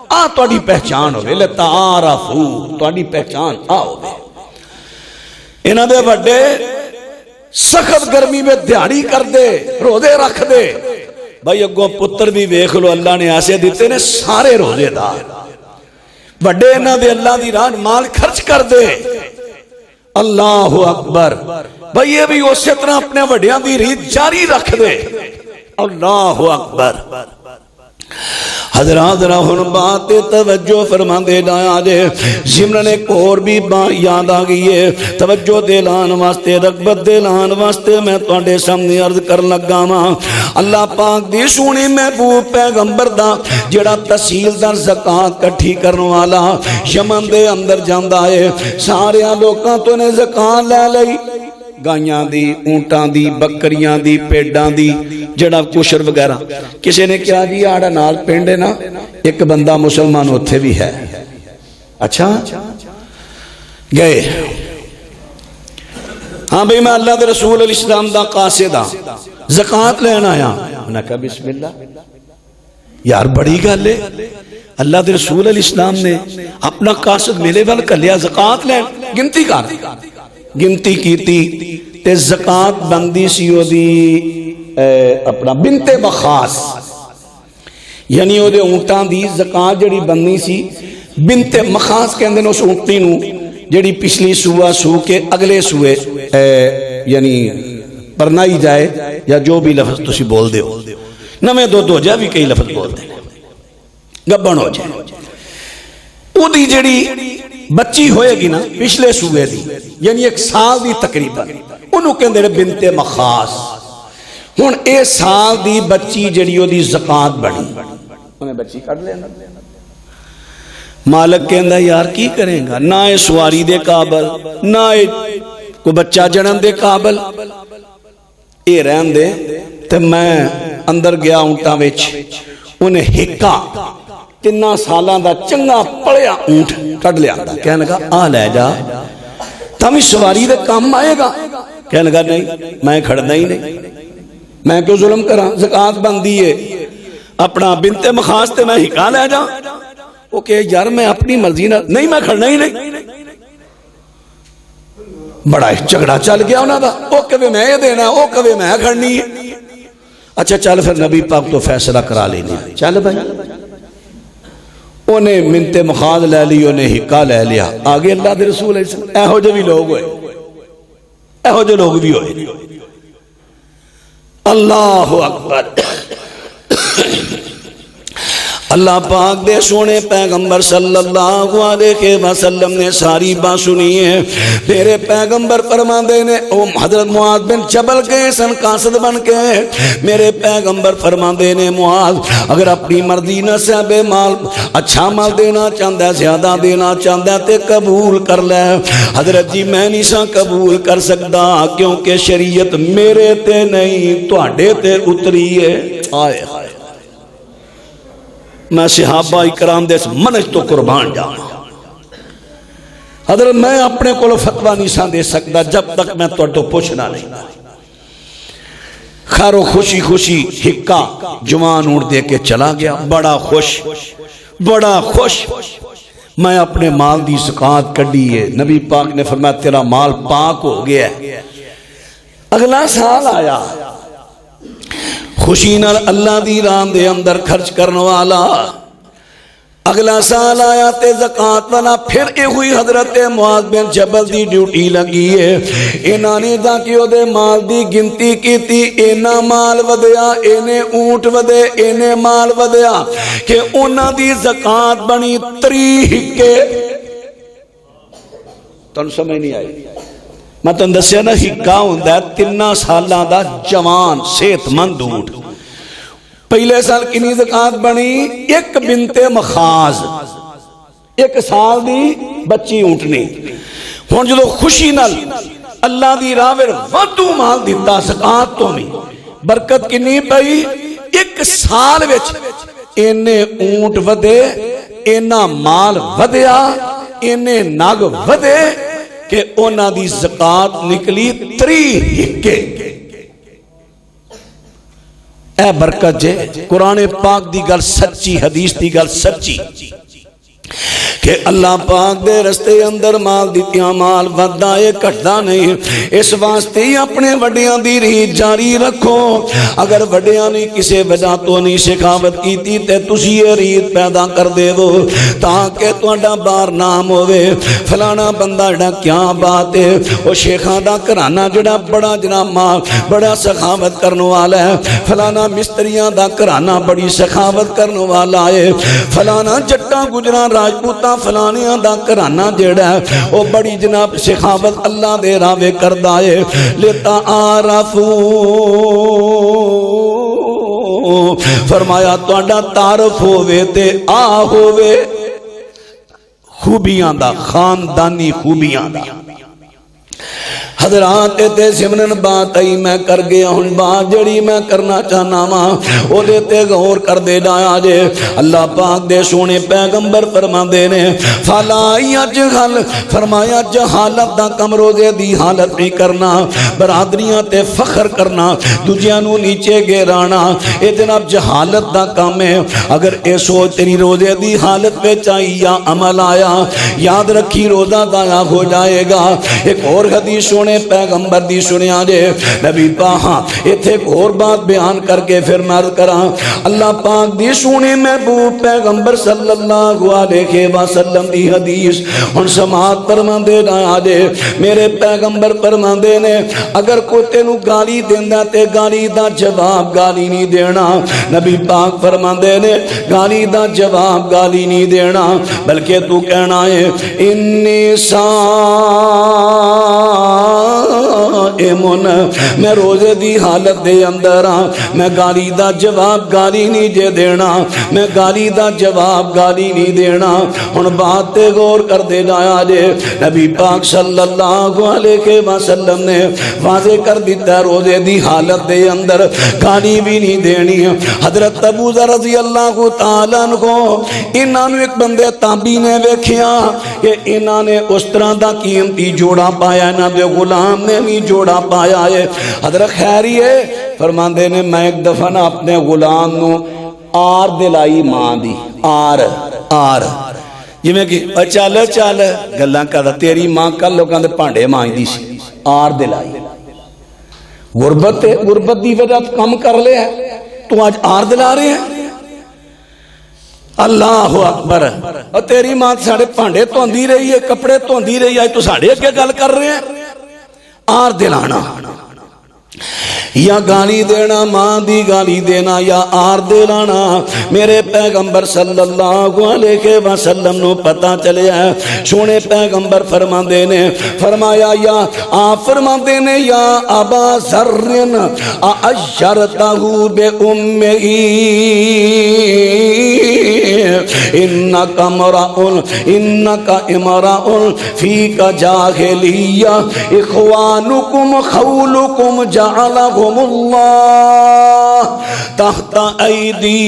آ توڑی پہچان ہوئے لتعارفو توڑی پہچان آ ہوئے۔ انہاں دے بڑے سخت گرمی میں دیاری کر دے روزے رکھ دے بھائی اگو پتر بھی ویکھ لو اللہ نے ایسے دیتے نے سارے روزے دار بڑے انہاں دے اللہ دی راہ مال خرچ کر دے۔ اللہ اکبر بھائی یہ بھی اسی طرح اپنے وڈیاں دی ریت جاری رکھ دے۔ اللہ اکبر حضرات ذرا ہن بات توجہ فرما دے جایا جے سمرن ایک اور بھی یاد آ گئی ہے توجہ دلان واسطے رغبت دلان واسطے میں تواڈے سامنے عرض کر لگا واں اللہ پاک دی سونی محبوب پیغمبر دا جڑا تحصیلدار زکات کٹھی کرن والا یمن دے اندر جاندا ہے سارے لوکاں تو نے زکات لے لئی گائیاں دی اونٹاں دی بکریاں دی پیڈاں دی جڑا کوشر وغیرہ کسی نے کیا جی آڑا نال پنڈ ہے نا ایک بندہ مسلمان ہوتے بھی ہے اچھا گئے ہاں بھئی میں اللہ دے رسول علیہ السلام دا قاصدہ زکات لینا آیا انہوں نے کہا بسم اللہ یار بڑی گل ہے اللہ دے رسول علیہ السلام نے اپنا قاصد میرے وال کر لیا زکات لین گنتی کر گنتی کیتی تے زکات بندی سی او دی اپنا بنت مخاص یعنی او دے اونٹاں دی زکات جڑی بندی سی بنت مخاص کہندے نے اس اونٹی نو جڑی پچھلی سوا سو کے اگلے سوے یعنی پرنائی جائے یا جو بھی لفظ تسی بول دے ہو نمیں دو جا بھی کئی لفظ بول دے گبن ہو جائے او دی جڑی بچی ہوئے گی نا پچھلے سوے دی یعنی ایک سال دی تقریباً انہوں کہندے بنت مخاص ہن اے سال دی بچی جڑیو دی زکات بڑی انہیں بچی کر لینا مالک کہندہ یار کی کریں گا نہ اے سواری دے قابل نہ اے کو بچہ جنم دے قابل اے رہن دے تے میں اندر گیا اونٹاں وچ انہیں ہکا تنہ سالان دا چنگا پڑیا اونٹ کٹ لیا دا کہنے لگا آ لے جا تم اس سواری دے کام آئے گا کہنے لگا نہیں میں کھڑنا ہی نہیں میں کیوں ظلم کرا زکات بندی ہے اپنا بنت مخاص تے میں ہکا لے جا وہ کہ یار میں اپنی مرضی نہ نہیں میں کھڑنا ہی نہیں بڑا ایک جھگڑا چل گیا انہاں دا او کہے میں یہ دینا او کہے میں کھڑنی ہے اچھا چل پھر نبی پاک تو فیصلہ کرا لینی چل بھائی انہیں منت مخاض لے لی انہیں ہکا لے لیا آگے اللہ دے رسول علیہ السلام اے ہو جو بھی لوگ ہوئے اے ہو جو لوگ بھی ہوئے اللہ اکبر اللہ پاک دے سونے پیغمبر صلی اللہ علیہ وسلم نے ساری بات سنی ہے تیرے پیغمبر فرماندے نے حضرت معاذ بن جبل کے سن قاصد بن کے میرے پیغمبر فرماندے نے معاذ اگر اپنی مرضی نہ صاحب مال اچھا مال دینا چاہتا ہے زیادہ دینا چاہتا ہے تے قبول کر لے حضرت جی میں نہیں سا قبول کر سکتا کیونکہ شریعت میرے تے نہیں تواڈے تے اتری ہے آئے آئے میں صحابہ اکرام دے منج تو قربان جانا حضرت میں اپنے کو فتوہ نہیں سان دے سکتا جب تک میں تو پوچھنا نہیں خیر و خوشی خوشی ہکا جوان اونٹ دے کے چلا گیا بڑا خوش میں اپنے مال دی زکات کڈی ہے نبی پاک نے فرمایا تیرا مال پاک ہو گیا ہے اگلا سال آیا خوشی نال اللہ دی راہ دے اندر خرچ کرنے والا اگلا سال آیا تے زکات والا پھر اے ہوئی حضرت معاذ بن جبل دی ڈیوٹی لگی ہے انہاں نے جا کے او دے مال دی گنتی کیتی اینا مال ودیا اینے اونٹ ودے اینے مال ودیا کہ انہاں دی زکات بنی 3 ہکے تن سمجھ نہیں آئی میں تن دسیا نا ہکا ہوندا 3 سالاں دا جوان صحت مند اونٹ پہلے سال کنی زکات بنی ایک بنت مخاض 1 سال دی بچی اونٹنی ہن جدوں خوشی نال اللہ دی راہ وچ وادو مال دتا زکات تو نہیں برکت کنی پئی 1 سال وچ اینے اونٹ ودے اینا مال ودیا اینے نگ ودے کہ اونا دی زکات نکلی 3 ہکے اے برکت جے قرآن پاک دی گل سچی حدیث دی گل سچی کہ اللہ پاک دے رستے اندر مال دیتیاں مال ودہ ہے گھٹدا نہیں، اس واسطے ہی اپنے وڈیاں دی ریت جاری رکھو۔ اگر وڈیاں نے کسے وجہ تو نہیں سخاوت کیتی تے تسی یہ ریت پیدا کر دے دو تاکہ تہاڈا بار نام ہوئے فلانا بندہ جڑا کیا بات ہے، وہ شیخاں دا گھرانہ جڑا بڑا جناب مال بڑا سخاوت کرنے والا ہے، فلانا مستریاں دا گھرانہ بڑی سخاوت کرنے والا ہے، فلانا جٹاں گجراں راجپوتاں فلانیاں دا گھرانہ جڑا ہے وہ بڑی جناب سخاوت اللہ دے راوے کردا ہے۔ لیتا عارفو فرمایا تہاڈا تعارف ہووے تے آ ہووے خوبیاں دا، خاندانی خوبیاں دا۔ حضرات تے سمرن بات آئی میں کر گیا ہوں، بات جڑی میں کرنا چاہنا ماں او دیتے غور کر دے جایا جے۔ اللہ پاک دے سونے پیغمبر فرما دے نے فَلَا يَجْهَلْ فرمایا جہالت دا کم روزے دی حالت نہیں کرنا، برادریاں تے فخر کرنا، دوجیانو نیچے گیرانا، اے جناب جہالت دا کم ہے۔ اگر اے سوچ تیری روزے دی حالت پہ چاہی یا عمل آیا یاد رکھی روزہ ضائع ہو جائے گا۔ ایک اور حدیث سونے پیغمبر دی سنیا جے نبی پاک ایتھے اور بات بیان کر کے پھر مرد کراں اللہ پاک دی سونے محبوب پیغمبر صلی اللہ علیہ وسلم دی حدیث ہن سماعت فرماندے رہا جے۔ میرے پیغمبر فرماندے نے اگر کوئی تینوں گالی دیندا تے گالی دا جواب گالی نہیں دینا، نبی پاک فرماندے نے گالی دا جواب گالی نہیں دینا بلکہ تو کہنا ہے انی میں روزے دی حالت دے اندر ہاں، میں گالی دا جواب گالی نہیں جے دینا، میں گالی دا جواب گالی نہیں دینا۔ ہن بات تے غور کر دے جایا جے نبی پاک صلی اللہ علیہ وسلم نے واضح کر دیتا ہے روزے دی حالت دے اندر گالی بھی نہیں دینی۔ حضرت ابو ذر رضی اللہ تعالیٰ عنہ انہاں نو ایک بندے تابعی نے ویکھیا کہ انہاں نے اس طرح دا قیمتی جوڑا پایا، انہاں دے غلام نے بھی جوڑا پایا ہے۔ حضرت خیری ہے فرماندے نے میں ایک دفعہ نا اپنے غلام نو آر دلائی ماں دی، آر جی میں کہ چل چل گلاں کردا تیری ماں کل لوکاں دے بھانڈے مانجدی سی، آر دلائی غربت دی وجہ کم کر لیا تو آج آر دلا رہے ہیں۔ اللہ اکبر، اور تیری ماں ساڑھے پانڈے توندی رہی ہے، کپڑے توندی رہی ہے، تو ساڑھے اگے گل کر رہے ہیں۔ آر دلانا یا گالی دینا، ماں دی گالی دینا یا آر دلانا، میرے پیغمبر صلی اللہ علیہ وسلم نو پتا چلے ہے۔ سونے پیغمبر فرماندے نے فرمایا یا آپ فرماندے نے یا ابا ذر اعشرتہ بے امہی انکا امرأ فیک جاہلیہ اخوانکم خولکم جعلہم اللہ تحت ایدیہم۔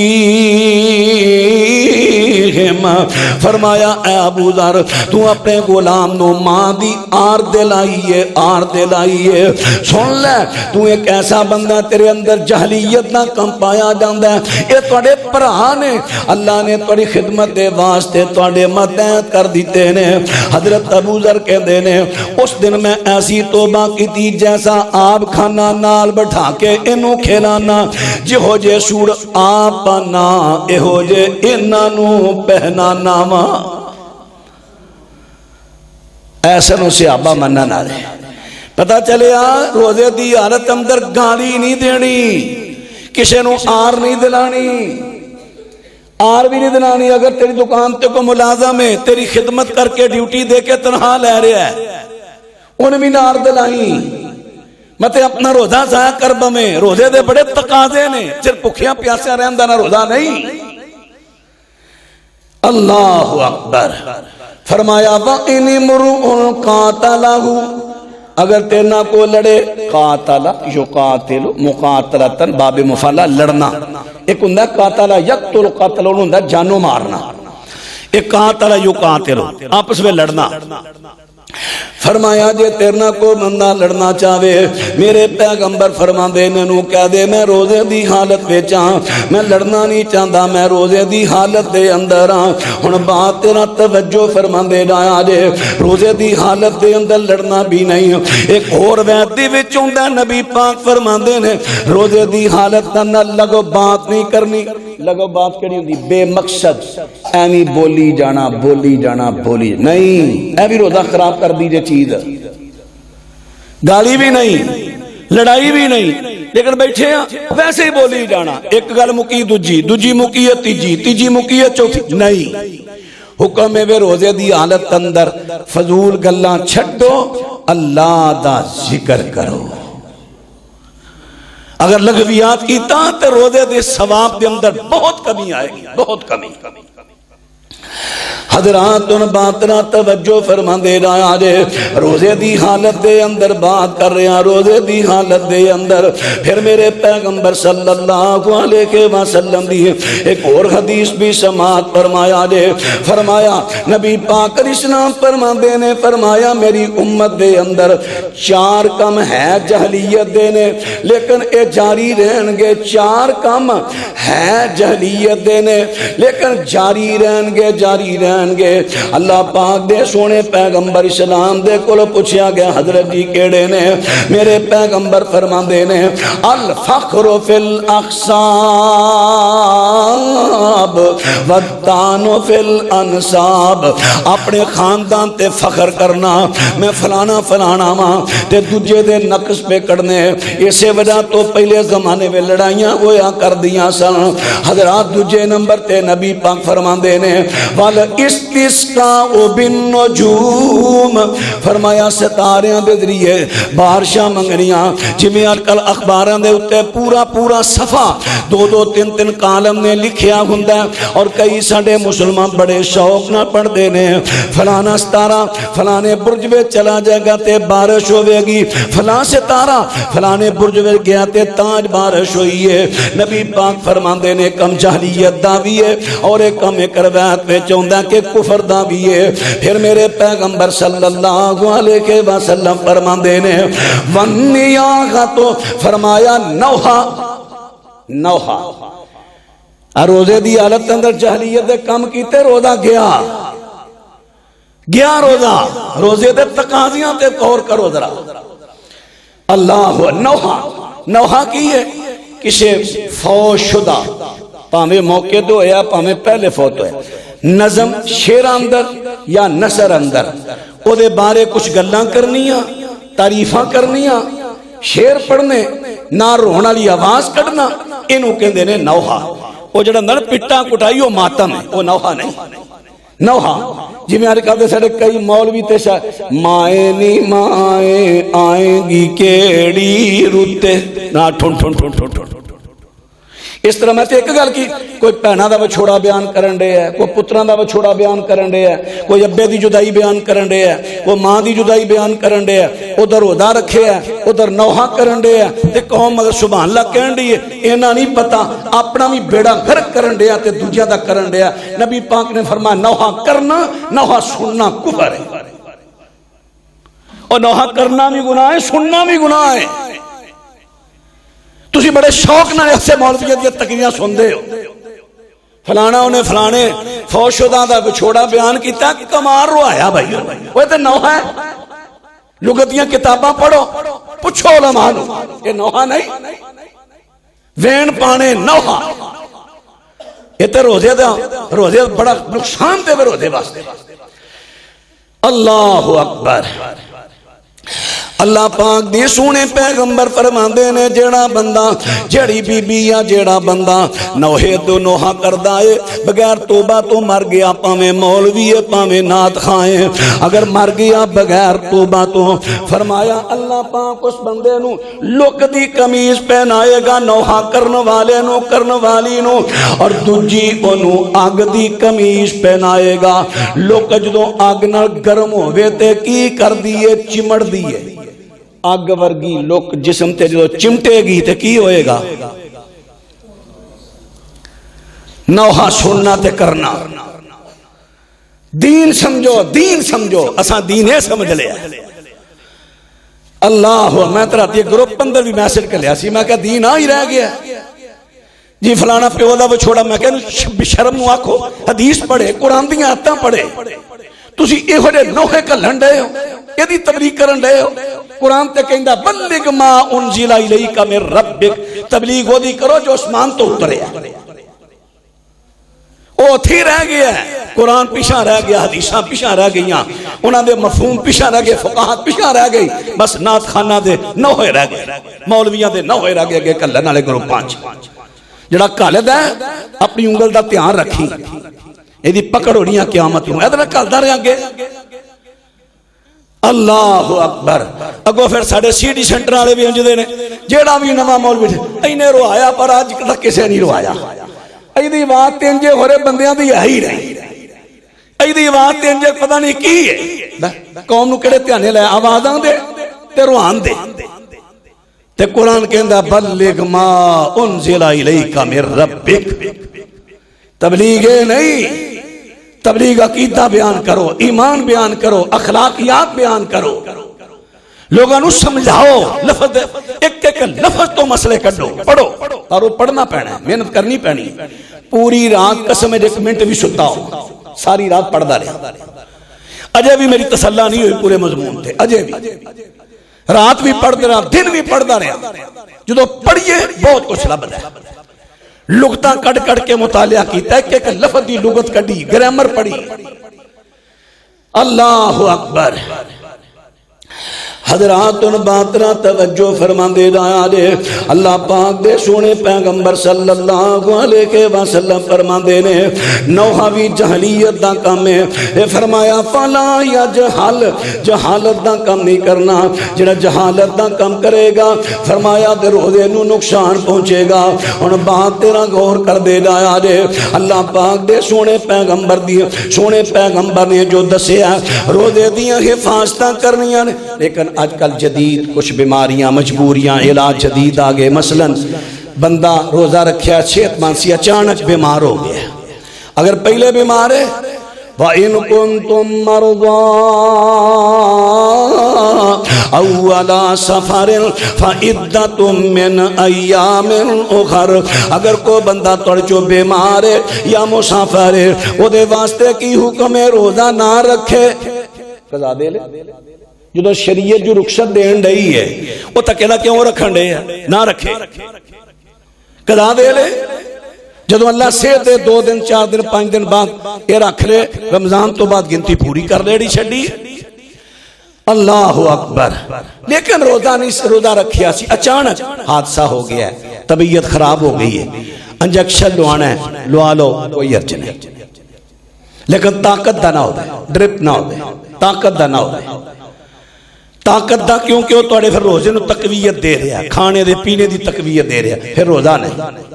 فرمایا اے ابو ذر تو اپنے غلام نو ماں دی آر دلائیے، سن لے تو ایک ایسا بندہ تیرے اندر جہلیت نہ کم پایا جاندہ ہے، یہ توڑے پرہا نے اللہ نے توڑی خدمت دے واسطے توڑے مدد کر دیتے نے۔ حضرت ابو ذر کہتے ہیں اس دن میں ایسی توبہ کی تھی جیسا آپ کھانا نال بٹھا کے انہوں کھلانا، جہو جے سوڑ آپ نا اہو جے انہوں پہنانا ماں ایسا نو صحابہ مننا نہ رہے۔ پتہ چلے روزے دی حالت اندر گالی نہیں دینی، کسے نو آر نہیں دلانی، آر بھی نہیں دلانی۔ اگر تیری دکان تے کو ملازم ہے تیری خدمت کر کے ڈیوٹی دے کے تنہا لے رہا ہے انہیں بھی نہ آر دلائی، مت اپنا روزہ ضائع کر بمیں۔ روزے دے بڑے تقاضے نے، صرف بھوکیاں پیاسیاں رہن دا نہ روزہ نہیں۔ اللہ اکبر۔ فرمایا وَإِنِ امْرُؤٌ قَاتَلَهُ اگر تیرنا کو لڑے قاتل یقاتل مقاتلتن باب مفعلہ لڑنا، ایک ہندہ قاتل یقتل قاتل ہندہ جانو مارنا، ایک قاتل یقاتل آپس میں لڑنا۔ فرمایا جے تیرنا کو بندہ لڑنا چاہے میرے پیغمبر فرماندے نے کہہ دے میں روزے دی حالت وچ ہاں، میں لڑنا نہیں چاہتا، میں روزے دی حالت دے اندر ہاں۔ ہن بات تیرا توجہ فرماندے لایا جے روزے دی حالت دے اندر لڑنا بھی نہیں۔ ایک اور بیت دی وچ ہوندا نبی پاک فرماندے نے روزے دی حالت نال لگو بات نہیں کرنی۔ لگو بات کیڑی ہوندی بے مقصد ایویں بولی جانا بولی نہیں، اے بھی روزہ خراب کر دی جے چیز، گالی بھی نہیں، لڑائی بھی نہیں، لیکن بیٹھے ہیں ویسے ہی بولی جانا، ایک گل مکی دوجی مکی ہے تیجی مکی ہے چوتھی نہیں۔ حکم ہے روزے دی حالت اندر فضول گلاں چھڈو، اللہ دا ذکر کرو۔ اگر لغویات کیتا تو روزے دے ثواب دے اندر بہت کمی آئے گی، بہت کمی۔ حضرات ان باتنا توجہ فرما دے رہا جے روزے دی حالت دے اندر بات کر رہے ہیں، روزے دی حالت دے اندر پھر میرے پیغمبر صلی اللہ علیہ وسلم دی ایک اور حدیث بھی سماعت فرمایا جے، فرمایا نبی پاک اسلام فرما دے نے فرمایا میری امت دے اندر 4 کم ہے جہلیت دے نے لیکن اے جاری رہن گے، 4 کم ہے جہلیت دے نے لیکن جاری رہن گے۔ اللہ پاک دے سونے پیغمبر اسلام دے کولو پوچھا گیا حضرت جی کیڑے نے؟ میرے پیغمبر فرماندے نے الفخر فی الاخصاب والطعن فی الانساب، اپنے خاندان تے فخر کرنا، میں فلانا ماں تے دوجے دے نقص پہ کڑنے، اسے وجہ تو پہلے زمانے میں لڑائیاں ہویا کر دیاں سن۔ حضرات دوجے نمبر تے نبی پاک فرماندے نے والاستسقاء بالنجوم، فرمایا ستاریاں دے ذریعے بارشاں منگنیاں، جویں اج کل اخباراں دے اوتے پورا صفحہ 2-3 کالم نے لکھیا ہوندا ہے اور کئی ساڈے مسلمان بڑے شوق نال پڑھدے نے فلانا ستارہ فلانے برج وچ چلا جائے گا تے بارش ہوے گی، فلاں ستارہ فلانے برج وچ گیا تے تاج بارش ہوئی ہے۔ نبی پاک فرماندے نے کم جہلیت دا بھی ہے اور ایک کم کروات وچ ہوندا کہ کفر دا بھی ہے۔ پھر میرے پیغمبر صلی اللہ علیہ وسلم فرماندے نے ونیاغا، تو فرمایا نوحہ روزے دی حالت اندر جہلیت دے کم کیتے، روزہ گیا روزے دے تقاضیاں تے غور کرو ذرا۔ اللہ نوحہ کی ہے کسے فوت شدہ، پاویں موقع تو ہویا پاویں پہلے فوت ہویا، نظم شعر اندر یا نثر اندر او دے بارے کچھ گلاں کرنیاں، تعریفاں کرنیاں، شعر پڑھنے، نہ رونا لی آواز کڑنا، انہوں کہندے نے نوحہ۔ او جڑا نر پٹا کٹائی او ماتم ہے، او نوحہ نہیں۔ نوحہ جی میں کہتے ساڑھے کئی مولوی تے مائیں نی مائیں آئیں گی کیڑی روتے نہ ٹھن ٹھن ٹھن ٹھن ٹھن۔ اس طرح میں تے ایک گل کی، کوئی پہنا دا وچھوڑا بیان کرن دے ہے، کوئی پتران دا وچھوڑا بیان کرن دے ہے، کوئی ابے دی جدائی بیان کرن دے ہے، کوئی ماں دی جدائی بیان کرن دے ہے، ادھر روزہ رکھے ہے، ادھر نوحہ کرن دے ہے، تے قوم مگر سبحان اللہ کہن دی ہے، اینا نہیں پتا اپنا بھی بیڑا غرق کرن دے ہے تے دوجہ دا کرن دے ہے۔ نبی پاک نے فرمایا نوحہ کرنا، نوحہ سننا کفر ہے، اور نوحہ کرنا بھی گناہ ہے، سننا بھی گناہ ہے۔ تسی بڑے شوق نہ ایسے مولویت یہ تقریریں سن دے ہو، فلانا انہیں فلانے فوت شدہ دا بچھوڑا بیان کیتا، کمار روایا بھائی وہ تے نوحہ ہے۔ لغتیاں کتاباں پڑھو، پوچھو علماء نو، یہ نوحہ نہیں، وین پانے نوحہ، یہ تے روزے بڑا نقصان دے روزے واسطے۔ اللہ اکبر۔ اللہ پاک دی سونے پیغمبر فرماندے نے جیڑا بندہ جیڑی بی بی یا جیڑا بندہ نوحے تو نوحہ کردہ ہے بغیر توبہ تو مر گیا، پاویں مولوی ہے پاویں نعت خائیں، اگر مر گیا بغیر توبہ تو فرمایا اللہ پاک اس بندے نو لک دی قمیض پہنائے گا، نوحہ کرن والے نو کرن والی نو، اور دوجی انو آگ دی قمیض پہنائے گا۔ لک جدوں آگ نال گرم ہوئے تے کی کر دیئے چمڑ دیئے، آگ ورگی لوک جسم تے جو چمٹے گی تے کی ہوئے گا؟ نوحہ سننا تے کرنا۔ دین سمجھو، دین سمجھو، اساں دین ہے سمجھ لیا۔ اللہ میں تراتی گروپ اندر بھی میسج کر لیا سی میں کہا دین آ ہی رہ گیا جی فلانا پیو دا وہ چھوڑا میں کہا شرم نو آکھو حدیث پڑھے قرآن دیاں آتاں پڑھے تسی ایہو دے نوحے کلھن ڈے ہو یہ دی تبلیغ کرن ڈے ہو قرآن تے کہندہ بلغ ما انزل الیک من ربک تبلیغ ہو دی کرو جو اسمان تو اترے او تھی رہ گیا ہے قرآن پیشاں رہ گیا حدیثاں پیشاں رہ گئیاں انہاں دے مفہوم پیشاں رہ گئے فقاہت پیشاں رہ گئی بس نات خانہ دے نوحے رہ گئے مولویاں دے نوحے رہ گئے کلھن والے گروپ پانچ جڑا کالد ہے اپنی انگل دا دھیان رکھی یہ دی پکڑ ہونی ہے قیامت میں ادھر کالدہ رہے گے اللہ اکبر اگو پھر ساڑھے سی ڈی سینٹر والے بھی انجدے نے جیڑا بھی نواں مولوی تھے اینے روایا پر آج تک کسے نہیں روایا ایدی بات تینجے ہورے بندیاں دی یہی رہی ایدی بات تینجے پتہ نہیں کی ہے قوم نو کڑے تیانے لے آوازاں دے تے روحان دے تے قرآن کہندہ بلغ ما انزل الیک من ربک تبلیغ نہیں تبلیغ عقیدہ بیان کرو ایمان بیان کرو اخلاقیات بیان کرو لوگاں نو سمجھاؤ لفظ ایک ایک لفظ تو مسئلے کڈو پڑھو اور وہ پڑھنا پینا ہے محنت کرنی پینی پوری رات قسم ایک منٹ بھی ستا ہو ساری رات پڑھدا رہا اجے بھی میری تسلی نہیں ہوئی پورے مضمون تھے اجے بھی رات بھی پڑھدا رہا دن بھی پڑھدا رہا جدو پڑھئے بہت کچھ لبدا ہے لغتاں کڑ کڑ کے مطالعہ کیتا ہے کہ لفظ دی لغت کڑی گرامر پڑھی اللہ اکبر حضرات ان باترہ توجہ فرمان دے دایا دے اللہ پاک دے سونے پیغمبر صلی اللہ علیہ وسلم فرمان دے نے نوحاوی جہلیت دا کام ہے اے فرمایا فلا یا جہالت دا کام نہیں کرنا جنہ جہالت دا کام کرے گا فرمایا دے روزے نو نقصان پہنچے گا ان بات تیرا غور کر دے دایا دے اللہ پاک دے سونے پیغمبر نے جو دسیا روزے دیاں حفاظتاں کرنیاں لیکن آج کل جدید کچھ بیماریاں مجبوریاں علاج جدید آگئے مثلا بندہ روزہ رکھیا صحت مند سی اچانک بیمار ہو گیا اگر پہلے بیمار ہے وَإِن كُنتُم مَّرْضَىٰ أَوْ عَلَىٰ سَفَرٍ فَعِدَّةٌ مِّنْ أَيَّامٍ أُخَرَ اگر کوئی بندہ توڑچو بیمار ہے یا مسافر ہے وہ دے واسطے کی حکم ہے روزہ نہ رکھے قضا دے لے جو شریعت جو رخصت دین رہی ہے وہ تکیلا کیوں رکھن رہے ہیں نہ رکھے قضا دے لے جدو اللہ سے دے 2 دن 4 دن 5 دن بعد یہ رکھ لے رمضان تو بعد گنتی پوری کر لیڑی چھڑی اللہ اکبر لیکن روزہ رکھیا سی اچانک حادثہ ہو گیا ہے طبیعت خراب ہو گئی ہے انجیکشن لوانا ہے لوا لو کوئی ارچ نہیں لیکن طاقت دا نہ ہو دے ڈرپ نہ ہو دے طاقت دا نہ ہو دے طاقت دا کیونکہ وہ توڑے پھر روزے نو تقویت دے رہا ہے کھانے دے پینے دی تقویت دے رہا ہے پھر روزہ نہیں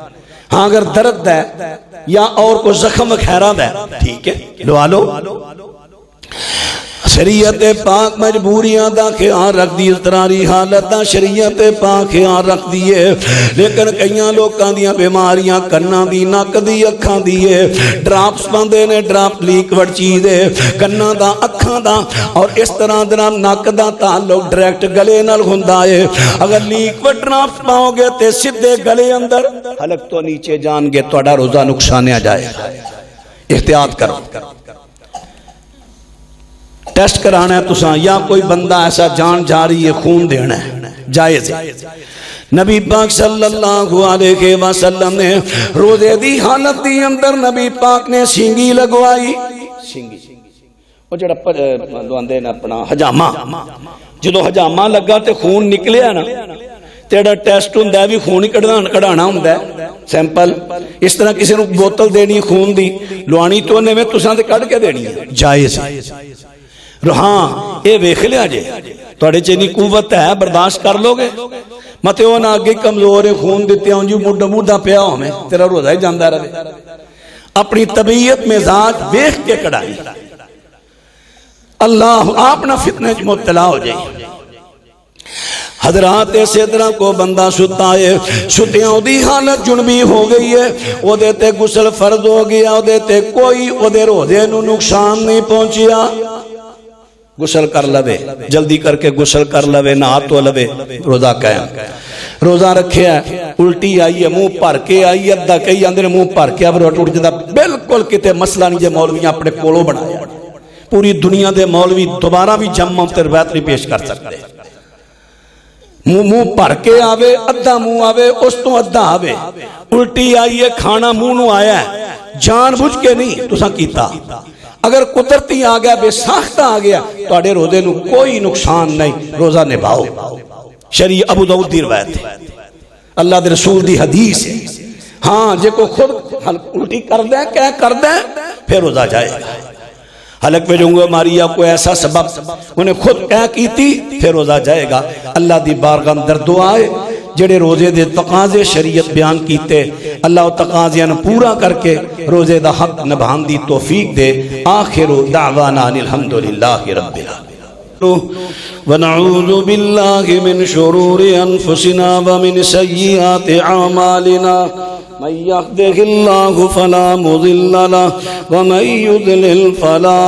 ہاں اگر درد ہے یا اور کو زخم خیرات ہے ٹھیک ہے لوا لو شریعت پاک مجبوریاں دا خیال رکھ دی اضطراری حالت دا شریعت پاک خیال رکھ دیئے لیکن کئیاں لوکاں دیاں بیماریاں کناں دی نک دی اکھاں دیئے ڈراپس بندے نے ڈراپ لیک وڑ چیزے کناں دا اکھاں دا اور اس طرح دنا نک دا تعلق ڈریکٹ گلے نال ہوندا ہے اگر لیک وڑ ڈراپس پاؤ گے تے سدھے گلے اندر حلق تو نیچے جان گے تہاڈا روزہ نقصانیا جائے احتیاط کرو ٹیسٹ کرانا ہے تساں یا کوئی بندہ ایسا جان جا رہی ہے خون دینا ہے جائز ہے نبی پاک صلی اللہ علیہ وسلم نے روزے دی حالت دی اندر نبی پاک نے سینگی لگوائی سینگی وہ جڑا لواندے نا اپنا حجامہ جدو حجامہ لگا تے خون نکلیا نا تیڑا ٹیسٹ ہوندا ہے بھی خون ہی کڑھانا ہوندا ہے سیمپل اس طرح کسی نے بوتل دینی خون دی لوانی تو انہیں میں تساں تے کڑھ کے دینی ہے جائز ہے ہاں اے ویکھ لیا جے توڑے چینی قوت ہے برداشت کر لو گے متے وہ نہ آگے کمزور خون دیتے ہوں جو مردہ پیا ہوں میں تیرا روزہ ہی جاندہ رہے اپنی طبیعت مزاج ویکھ کے کڑھائی اللہ آپ نہ فتنے مبتلا ہو جائے حضرات سیدنا کو بندہ ستا ہے ستیاں دی حالت جنبی ہو گئی ہے وہ دیتے غسل فرض ہو گیا وہ دیتے کوئی وہ دے روزے نو نقصان نہیں پہنچیا غسل کر لوے جلدی کر کے غسل کر لوے نہا تو لوے روزہ قائم روزہ رکھیا الٹی آئی ہے منہ بھر کے آئی ادھا کئی آندے نے منہ بھر کے اب ٹوٹ جاتا بالکل کتے مسئلہ نہیں جے مولویاں اپنے کولوں بنایا پوری دنیا دے مولوی دوبارہ بھی جمع تے روایت نہیں پیش کر سکتے منہ بھر کے آوے ادھا منہ آوے اس تو ادھا آوے الٹی آئی ہے کھانا منہ نو آیا ہے جان بوجھ کے نہیں تساں کیتا اگر قدرتی آ گیا بے ساختہ آ گیا تو اڑے روزے نو کوئی نقصان نہیں روزہ نبھاؤ شریع ابو داؤد دی روایت ہے اللہ دے رسول دی حدیث ہے ہاں جے کو خود الٹی کر دیں کیا کر دیں پھر روزہ جائے گا حلق میں جوں ماریا کو ایسا سبب انہیں خود کیا کیتی پھر روزہ جائے گا اللہ دی بارگاہ در دعائے جڑے روزے دے تقاضے شریعت بیان کیتے اللہ و تقاضیاں پورا کر کے روزے دا حق نبھان دی توفیق دے آخر دعوانا الحمدللہ رب العالمین ونعوذ باللہ من شرور انفسنا ومن سیئات اعمالنا من يهده الله فلا مضل له ومن يضلل فلا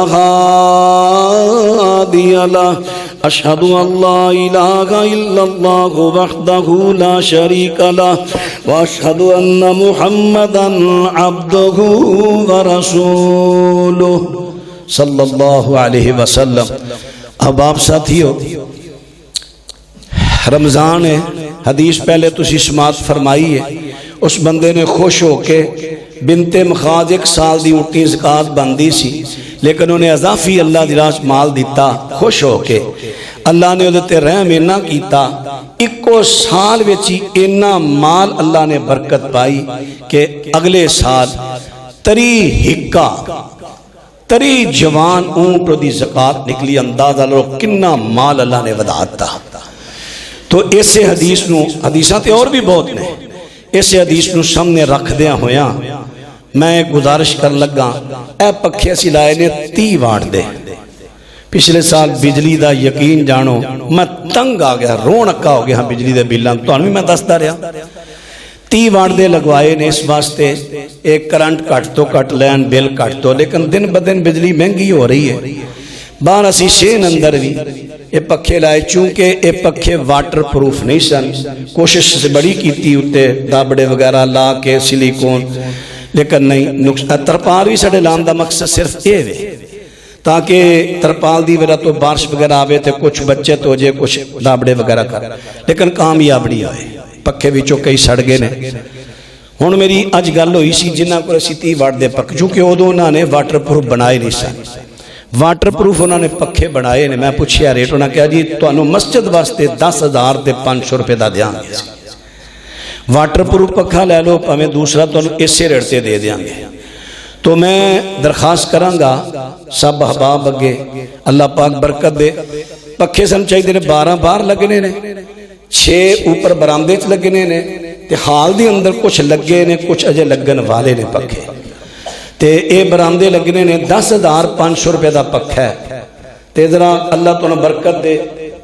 هادي له أشهد أن لا إله إلا الله وحده لا شريك له وأشهد أن محمدا عبده ورسوله صلی اللہ علیہ وسلم اب آپ ساتھیو رمضان ہے حدیث پہلے تسی سماعت فرمائی ہے اس بندے نے خوش ہو کے بنت مخاض 1 سال دی اٹھی زکات بندی سی لیکن انہیں اضافی اللہ دی راہ مال دیتا خوش ہو کے اللہ نے ادھتے رحم اینا کیتا 1 سال ویچی اینا مال اللہ نے برکت پائی کہ اگلے سال تری ہکا تری جوان اونٹ دی زکات نکلی اندازہ لو کننا مال اللہ نے وداتا تو ایسے حدیث نو حدیثاں تے اور بھی بہت نے ایسے حدیث نو سامنے رکھ دیا ہویا میں گزارش کر لگا اے پکھے سی لائے نے 30 واٹ دے پچھلے سال بجلی دا یقین جانو میں تنگ آ گیا رونقا ہو گیا بجلی دے بلان تو انہوں میں دستا رہا 30 واٹ دے لگوائے نے اس واسطے ایک کرنٹ کٹ تو کٹ لین بل کٹ تو لیکن دن بدن بجلی مہنگی ہو رہی ہے بار اسی شین اندر بھی یہ پکھے لائے چونکہ یہ پکھے واٹر پروف نہیں سن کوشش سے بڑی کی تھی اتے دابڑے وغیرہ لا کے سلیکون لیکن نہیں ترپال بھی سڑے لان دا مقصد صرف یہ ہے تاکہ ترپال دی وجہ تو بارش وغیرہ آوے تھے کچھ بچے تو جے کچھ دابڑے وغیرہ کر لیکن کامیابڑی آئے پکھے بھی چوکے ہی سڑ گئے نے ہون میری اج گل ہوئی سی جنہ کو رسی 30 واٹ دے پکھ چونکہ ادو انہوں نے واٹر پروف بنائے نہیں سن واٹر پروف انہوں نے پکھے بنائے نے میں پوچھیا ریٹ انہوں نے کہا جی تو انہوں مسجد واسطے 10,000 تے 500 روپے دا دیاں گے واٹر پروف پکھا لے لو ہمیں دوسرا تو انہوں اسے ریٹتے دے دیاں گے تو میں درخواست کرانگا سب احباب اگے اللہ پاک برکت دے پکھے سن چاہی دے 12 باہر لگنے نے 6 اوپر برامدے چ لگنے نے تے حال دی اندر کچھ لگے نے کچھ اجے لگن والے نے پکھے تے اے برامدے لگنے نے 10,500 روپے دا پکھا ہے تے ذرا اللہ تو برکت دے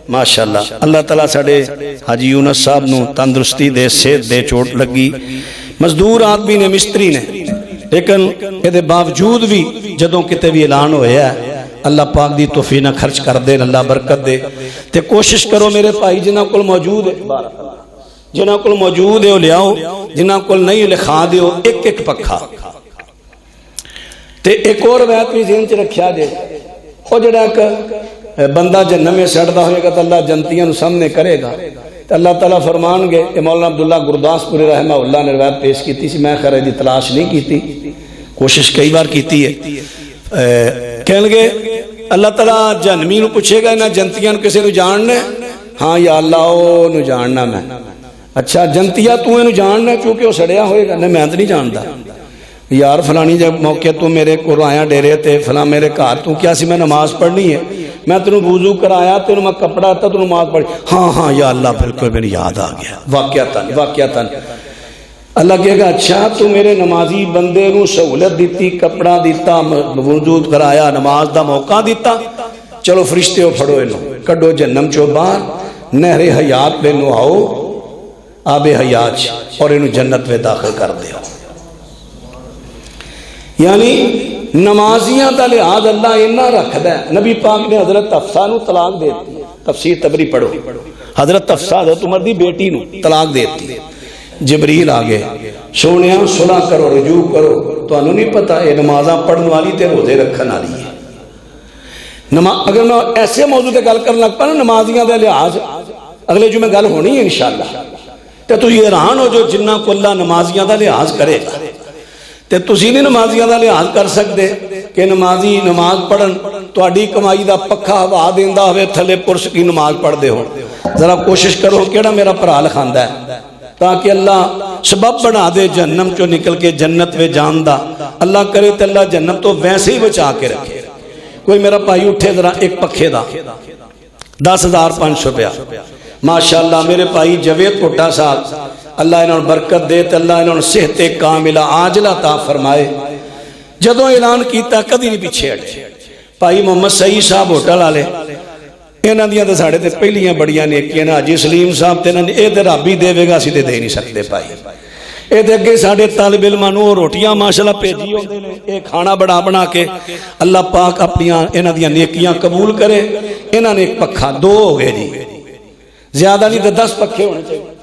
ماشاءاللہ اللہ تعالیٰ ساڑے حاجی یونس صاحب نو تندرستی دے صحت دے چوٹ لگی مزدور آدمی نے مستری نے لیکن یہ باوجود بھی جدوں کتے بھی اعلان ہویا ہے اللہ پاک دی توفیق نہ خرچ کر دے اللہ برکت دے تے کوشش کرو میرے بھائی جنہ کل موجود ہے جنہ کل موجود ہے وہ لیاؤ جنہ کل نہیں لکھا دیو ایک پکھا تے ایک اور روایت بھی ذہن چ رکھیا دے وہ جڑا کہ بندہ جنم میں سڑدا ہوئے گا تو اللہ جنتیاں نو سامنے کرے گا تو اللہ تعالیٰ فرمان گے کہ مولانا عبداللہ گرداسپوری رحمہ اللہ نے روایت پیش کی تھی میں خیر دی تلاش نہیں کی تھی کوشش کئی بار کیتی ہے کہنے گے اللہ تعالیٰ جہنمی نو پوچھے گا انہاں جنتیاں نو کسے نو جاننا ہے ہاں یا اللہ او نو جاننا میں اچھا جنتیاں تو انہوں جاننا ہے کیونکہ وہ سڑیا ہوئے گا نہیں میں تو نہیں جانتا یار فلانی جب موقع تو میرے کو آیا ڈیرے تھے فلاں میرے گھر تو کیا سی میں نماز پڑھنی ہے میں تینوں وضو کرایا تینوں میں کپڑا آتا تو نماز پڑھی ہاں یا اللہ بالکل میری یاد آ گیا واقعتاً اللہ کہے گا اچھا تو میرے نمازی بندے نو سہولت دیتی کپڑا دیتا وضو کرایا نماز دا موقع دیتا چلو فرشتے ہو پھڑو انہوں کڈو جہنم چو باہر نہر حیات میں نو آؤ آب حیات اور انہوں جنت میں داخل کر دے یعنی نمازیاں دا لحاظ اللہ اینا رکھدا ہے، نبی پاک نے حضرت حفصہ نو طلاق دے دی، تفسیر تبری پڑھو، حضرت حفصہ حضرت عمر دی بیٹی نو طلاق دے دی، جبریل آگے سونیاں صلح کرو رجوع کرو، تو انہوں نہیں پتا یہ نمازاں پڑھن والی تے روزے رکھن والی ہے۔ اگر میں ایسے موضوع تے گل کرن لگ پا نا نمازیاں دے لحاظ، اگلے جو میں گل ہونی ہے انشاءاللہ، تے تو یہ حیران ہو جو جنہ کو اللہ نمازیاں دا لحاظ کرے گا، تے تسی نہیں نمازیاں دا لحاظ کر سکتے کہ نمازی نماز پڑھن تہاڈی کمائی دا پکھا ہوا دیندا ہوئے تھلے پرس کی نماز پڑھ دے ہو۔ ذرا کوشش کرو کیڑا میرا بھرا لکھاندا ہے تاکہ اللہ سبب بنا دے جہنم چو نکل کے جنت وے جان دا، اللہ کرے تے اللہ جنت تو ویسے ہی بچا کے رکھے۔ کوئی میرا بھائی اٹھے ذرا ایک پکھے دا 10,500 روپیہ، ماشاءاللہ میرے بھائی جوید پٹا صاحب، اللہ انہوں نے برکت دے تے اللہ انہوں نے صحت کاملہ عاجلہ عطا فرمائے، جدوں اعلان کیتا کدی نہیں پیچھے ہٹے۔ بھائی محمد سعید صاحب ہوٹل والے، انہاں دیاں تے ساڈے تے پہلیاں بڑیاں نیکیاں نے، حاجی سلیم صاحب تے انہاں نے اے تے رب ہی دے گا، اسی تے دے نہیں سکتے بھائی۔ اے تے اگے ساڈے طالب علماں نوں روٹیاں ماشاءاللہ بھیجی ہوندے نے، اے کھانا بنا کے اللہ پاک اپنیاں انہاں دیاں نیکیاں قبول کرے۔ انہاں نے ایک پکھا 2 ہو گئے جی، زیادہ نہیں تے 10 پکھے ہونے چاہیے۔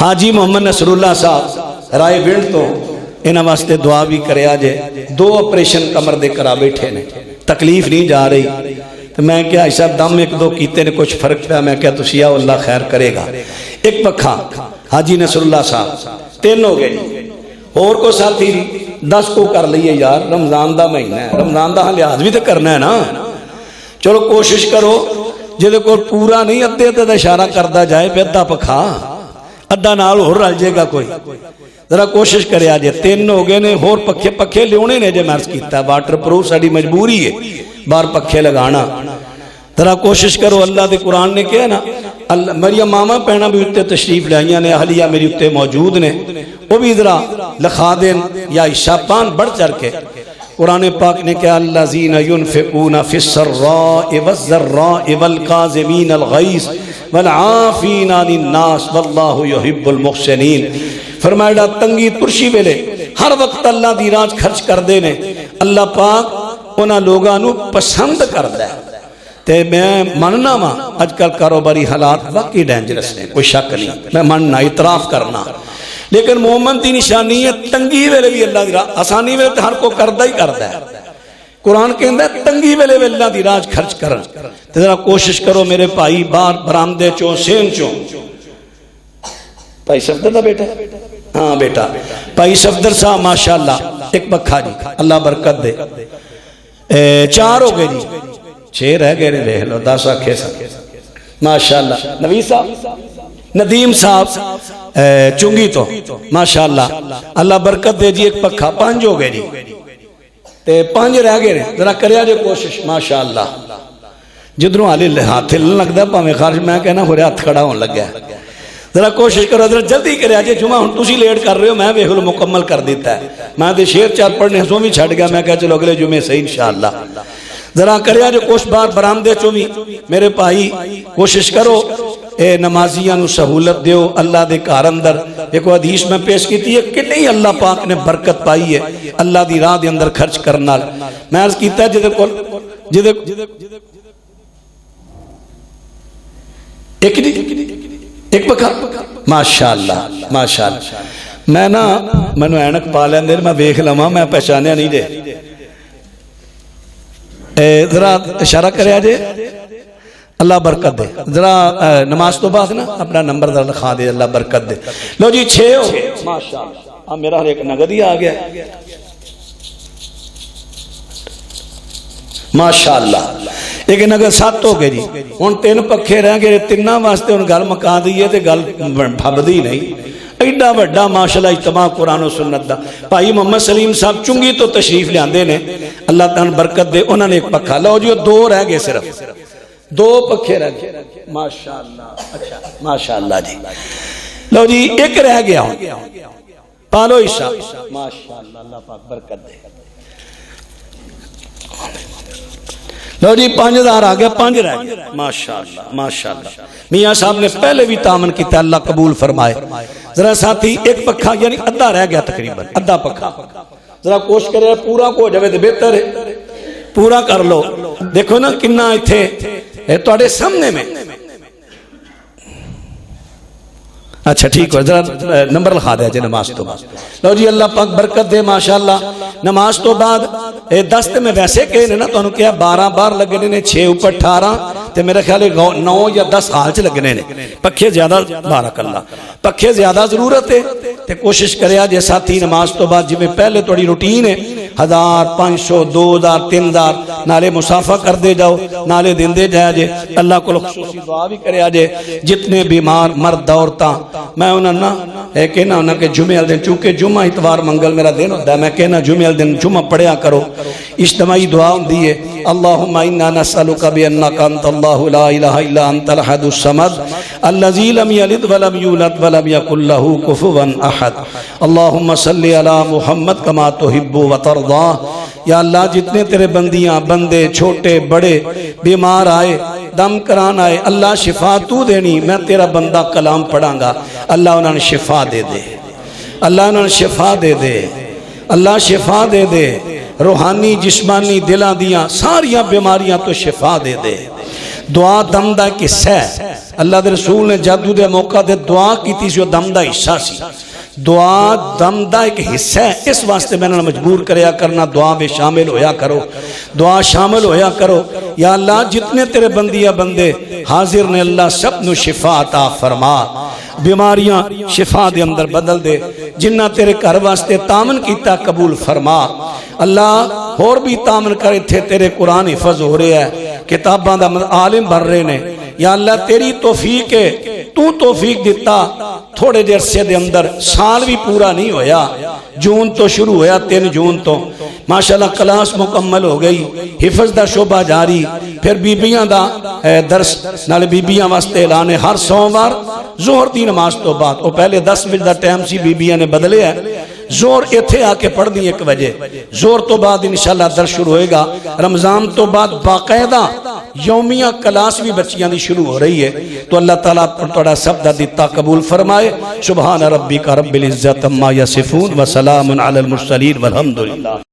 حاجی محمد نصر اللہ صاحب رائے ونڈ تو انہاں واسطے دعا بھی کرے آجے، 2 آپریشن کمر دے کرا بیٹھے نے، تکلیف نہیں جا رہی، تو میں کیا ایسا دم 1-2 کیتے نے کچھ فرق پیا، میں کیا تسی آؤ اللہ خیر کرے گا۔ ایک پکھا حاجی نصر اللہ صاحب 3 ہو گئے جی، اور کو ساتھی 10 کو کر لیے یار، رمضان دا مہینہ ہے، رمضان دا لحاظ بھی تو کرنا ہے نا، چلو کوشش کرو جہدے کو پورا نہیں ادھے تے اشارہ کردا جائے پھر ادھا پکھا ادھا نال ہور رل جائے گا کوئی، ذرا کوشش کرے آجے۔ 3 ہو گئے نے، اور پکھے لیونے نے جے مرض کیتا، واٹر پروف ساڈی مجبوری ہے بار پکھے لگانا، ذرا کوشش کرو۔ اللہ دے قرآن نے کہا نا، میری ماما پہنا بھی اتنے تشریف لائیاں نے، اہلیہ میری اتنے موجود نے، وہ بھی ذرا لکھا دیں یا شاپان بڑھ چڑھ کے۔ قرآن پاک نے کہا الذین ينفقون فی السراء والضراء والکاظمین الغیظ والعافین عن الناس واللہ یحب المحسنین۔ فرمایا تنگی ترشی ویلے ہر وقت اللہ دی راہ خرچ کر دے نے، اللہ پاک انہاں لوگاں نو پسند کردا ہے۔ تے میں مننا وا اج کل کاروباری حالات واقعی ڈینجرس نے، کوئی شک نہیں، میں مننا اعتراف کرنا، لیکن مومن دی نشانی ہے تنگی ویلے بھی اللہ دی راہ، آسانی ویلے تے ہر کو کردا ہی کردا ہے۔ قرآن کہندا ہے تنگی ویلے بھی اللہ دی راہ خرچ کرن، تے ذرا کوشش کرو میرے بھائی، باہر برآمدے چوں سین چوں، بھائی صفدر دا بیٹا، ہاں بیٹا بھائی صفدر صاحب ماشاءاللہ ایک پکھا جی، اللہ برکت دے۔ 4 ہو گئے جی، 6 رہ گئے نے، دیکھ لو 10 آکھے سا ماشاءاللہ۔ نوی صاحب، ندیم صاحب چنگی تو ماشاءاللہ اللہ برکت دے جی، ایک پکھا 5 ہو گئے جی، تے 5 رہ گئے نے، ذرا کریا جو کوشش ماشاءاللہ۔ جدروں آلے ہاتھ ہلن لگدا پاویں خارج میں کہنا ہو رہا ہاتھ کھڑا ہون لگ گیا، ذرا کوشش کرو، ذرا جلدی کریا جے، جمعہ ہن تسی لیٹ کر رہے ہو، میں ویکھ لو مکمل کر دیتا ہے، میں تے شعر 4 پڑھنے سو بھی چھڈ گیا، میں کہا چلو اگلے جمعے صحیح انشاءاللہ۔ ذرا کریا جو کوشش بار برآمدے چوں بھی میرے بھائی کوشش کرو، اے نمازیاں نو سہولت دیو اللہ دے گھر اندر۔ دیکھو حدیث میں پیش کیتی ہے کہ نہیں اللہ پاک نے برکت پائی ہے اللہ دی راہ دے اندر خرچ کرن نال۔ میں عرض کیتا ہے جدے کول ایک پکھا ماشاءاللہ ماشاءاللہ، میں نا مینو اینک پا لیندے میں ویکھ لواں، میں پہچانیا نہیں جے، ذرا اشارہ کرے آجے، اللہ برکت دے۔ ذرا نماز تو بعد نا اپنا نمبر ذرا لکھا دے، اللہ برکت دے۔ لو جی 6 ہو گئے ماشاءاللہ، میرا ہر ایک نگد ہی آ گیا ماشاءاللہ، ایک نگد 7 ہو گئے جی، ہن 3 پکھے رہ گئے، 3 واسطے ہن گل مکا دیئے تے گل بھبدی نہیں۔ ایڈا وڈا ماشاءاللہ اجتماع قرآن و سنت دا۔ بھائی محمد سلیم صاحب چنگی تو تشریف لیاندے نے، اللہ تعالیٰ برکت دے، انہوں نے ایک پکھا، لو جی 2 رہ گئے، صرف 2 پکھے رہ گئے ماشاءاللہ، اچھا ماشاءاللہ جی۔ لو جی 1 رہ گیا ہوں، پالو عشاء ماشاءاللہ، اللہ پاک برکت دے۔ لو جی 5000 آ گیا، 5 رہ گیا ماشاءاللہ ماشاءاللہ۔ میاں صاحب نے پہلے بھی تامن کیتا، اللہ قبول فرمائے۔ ذرا ساتھی ایک پکھا یعنی ادھا رہ گیا، تقریباً ادھا پکھا ذرا کوشش کرے پورا کو ہو جائے تو بہتر ہے، پورا کر لو۔ دیکھو نا کنا ایتھے تواڈے سامنے میں، اچھا ٹھیک ہے، ذرا نمبر لکھا دیا جی نماز تو بعد۔ لو جی اللہ پاک برکت دے ماشاءاللہ۔ نماز تو بعد 10 تے میں ویسے کہنے نا تو انہوں کیا 12 بار لگنے نے، 6 اوپر 18 تے میرے خیال 9 یا 10 حال چ لگنے نے، پکھے زیادہ بارک اللہ پکھے زیادہ ضرورت ہے تے کوشش کریا جے ساتھی نماز تو بعد جی میں پہلے توڑی روٹین ہے 1000 500 2000 3000 نالے مسافہ کر دے جاؤ، نالے دن دے جائے جے، اللہ کو خصوصی دعا بھی کریا جے۔ جتنے بیمار مرد عورتاں میں انہوں نے کہنا انہوں کہ جمعہ دن، چونکہ جمعہ اتوار منگل میرا دن ہوتا ہے، میں کہنا جمعہ دن جمعہ پڑھیا کرو، اجتماعی دعا ہوں دیئے اللہم انا نسألک بانک انت اللہ لا الہ الا انت الاحد الصمد الذی لم یلد ولم یولد ولم یکن لہ کفوا احد اللہم صلی علی محمد کما تحب وترضا۔ یا اللہ جتنے تیرے بندیاں بندے چھوٹے بڑے بیمار آئے دم کران آئے، اللہ شفا تو دینی، میں تیرا بندہ کلام پڑھاں گا، اللہ انہوں نے شفا دے دے، اللہ انہوں نے شفا دے دے، اللہ شفا دے دے، روحانی جسمانی دلاں دیاں ساریاں بیماریاں تو شفا دے دے۔ دعا دم دا ایک حصہ ہے، اللہ دے رسول نے جادو دے موقع دے دعا کی تیسی وہ دم دا حصہ سی، دعا دم دا ایک حصہ ہے، اس واسطے میں نے مجبور کریا کرنا دعا میں شامل ہویا کرو، دعا شامل ہویا کرو۔ یا اللہ جتنے تیرے بندیاں بندے حاضر نے اللہ سب نو شفا عطا فرما، بیماریاں شفا دے اندر بدل دے، جنہ تیرے گھر واسطے تامن کیتا قبول فرما۔ اللہ اور بھی تامن کرے تھے، تیرے قرآن حفظ ہو رہے ہیں، کتاباں دا عالم بھر رہے نے، یا اللہ تیری توفیق ہے، تو توفیق دیتا تھوڑے دیر سے دے اندر سال بھی پورا نہیں ہویا، جون تو شروع ہویا 3 جون تو ماشاءاللہ کلاس مکمل ہو گئی، حفظ دا شعبہ جاری، پھر بیبیاں دا درس نالے بیبیاں واسطے اعلان ہے ہر سوموار ظہر دی نماز تو بعد، وہ پہلے 10 بجے دا ٹائم سی بیبیاں نے بدلے ہے، زور ایتھے آ کے پڑھ دی 1 بجے، زور تو بعد انشاءاللہ درس شروع ہوئے گا، رمضان تو بعد باقاعدہ یومیہ کلاس بھی بچیاں دی شروع ہو رہی ہے، تو اللہ تعالیٰ پر توڑا سب دا دیتا قبول فرمائے۔ سبحان ربک رب العزت عما یصفون وسلام علی المرسلین والحمدللہ۔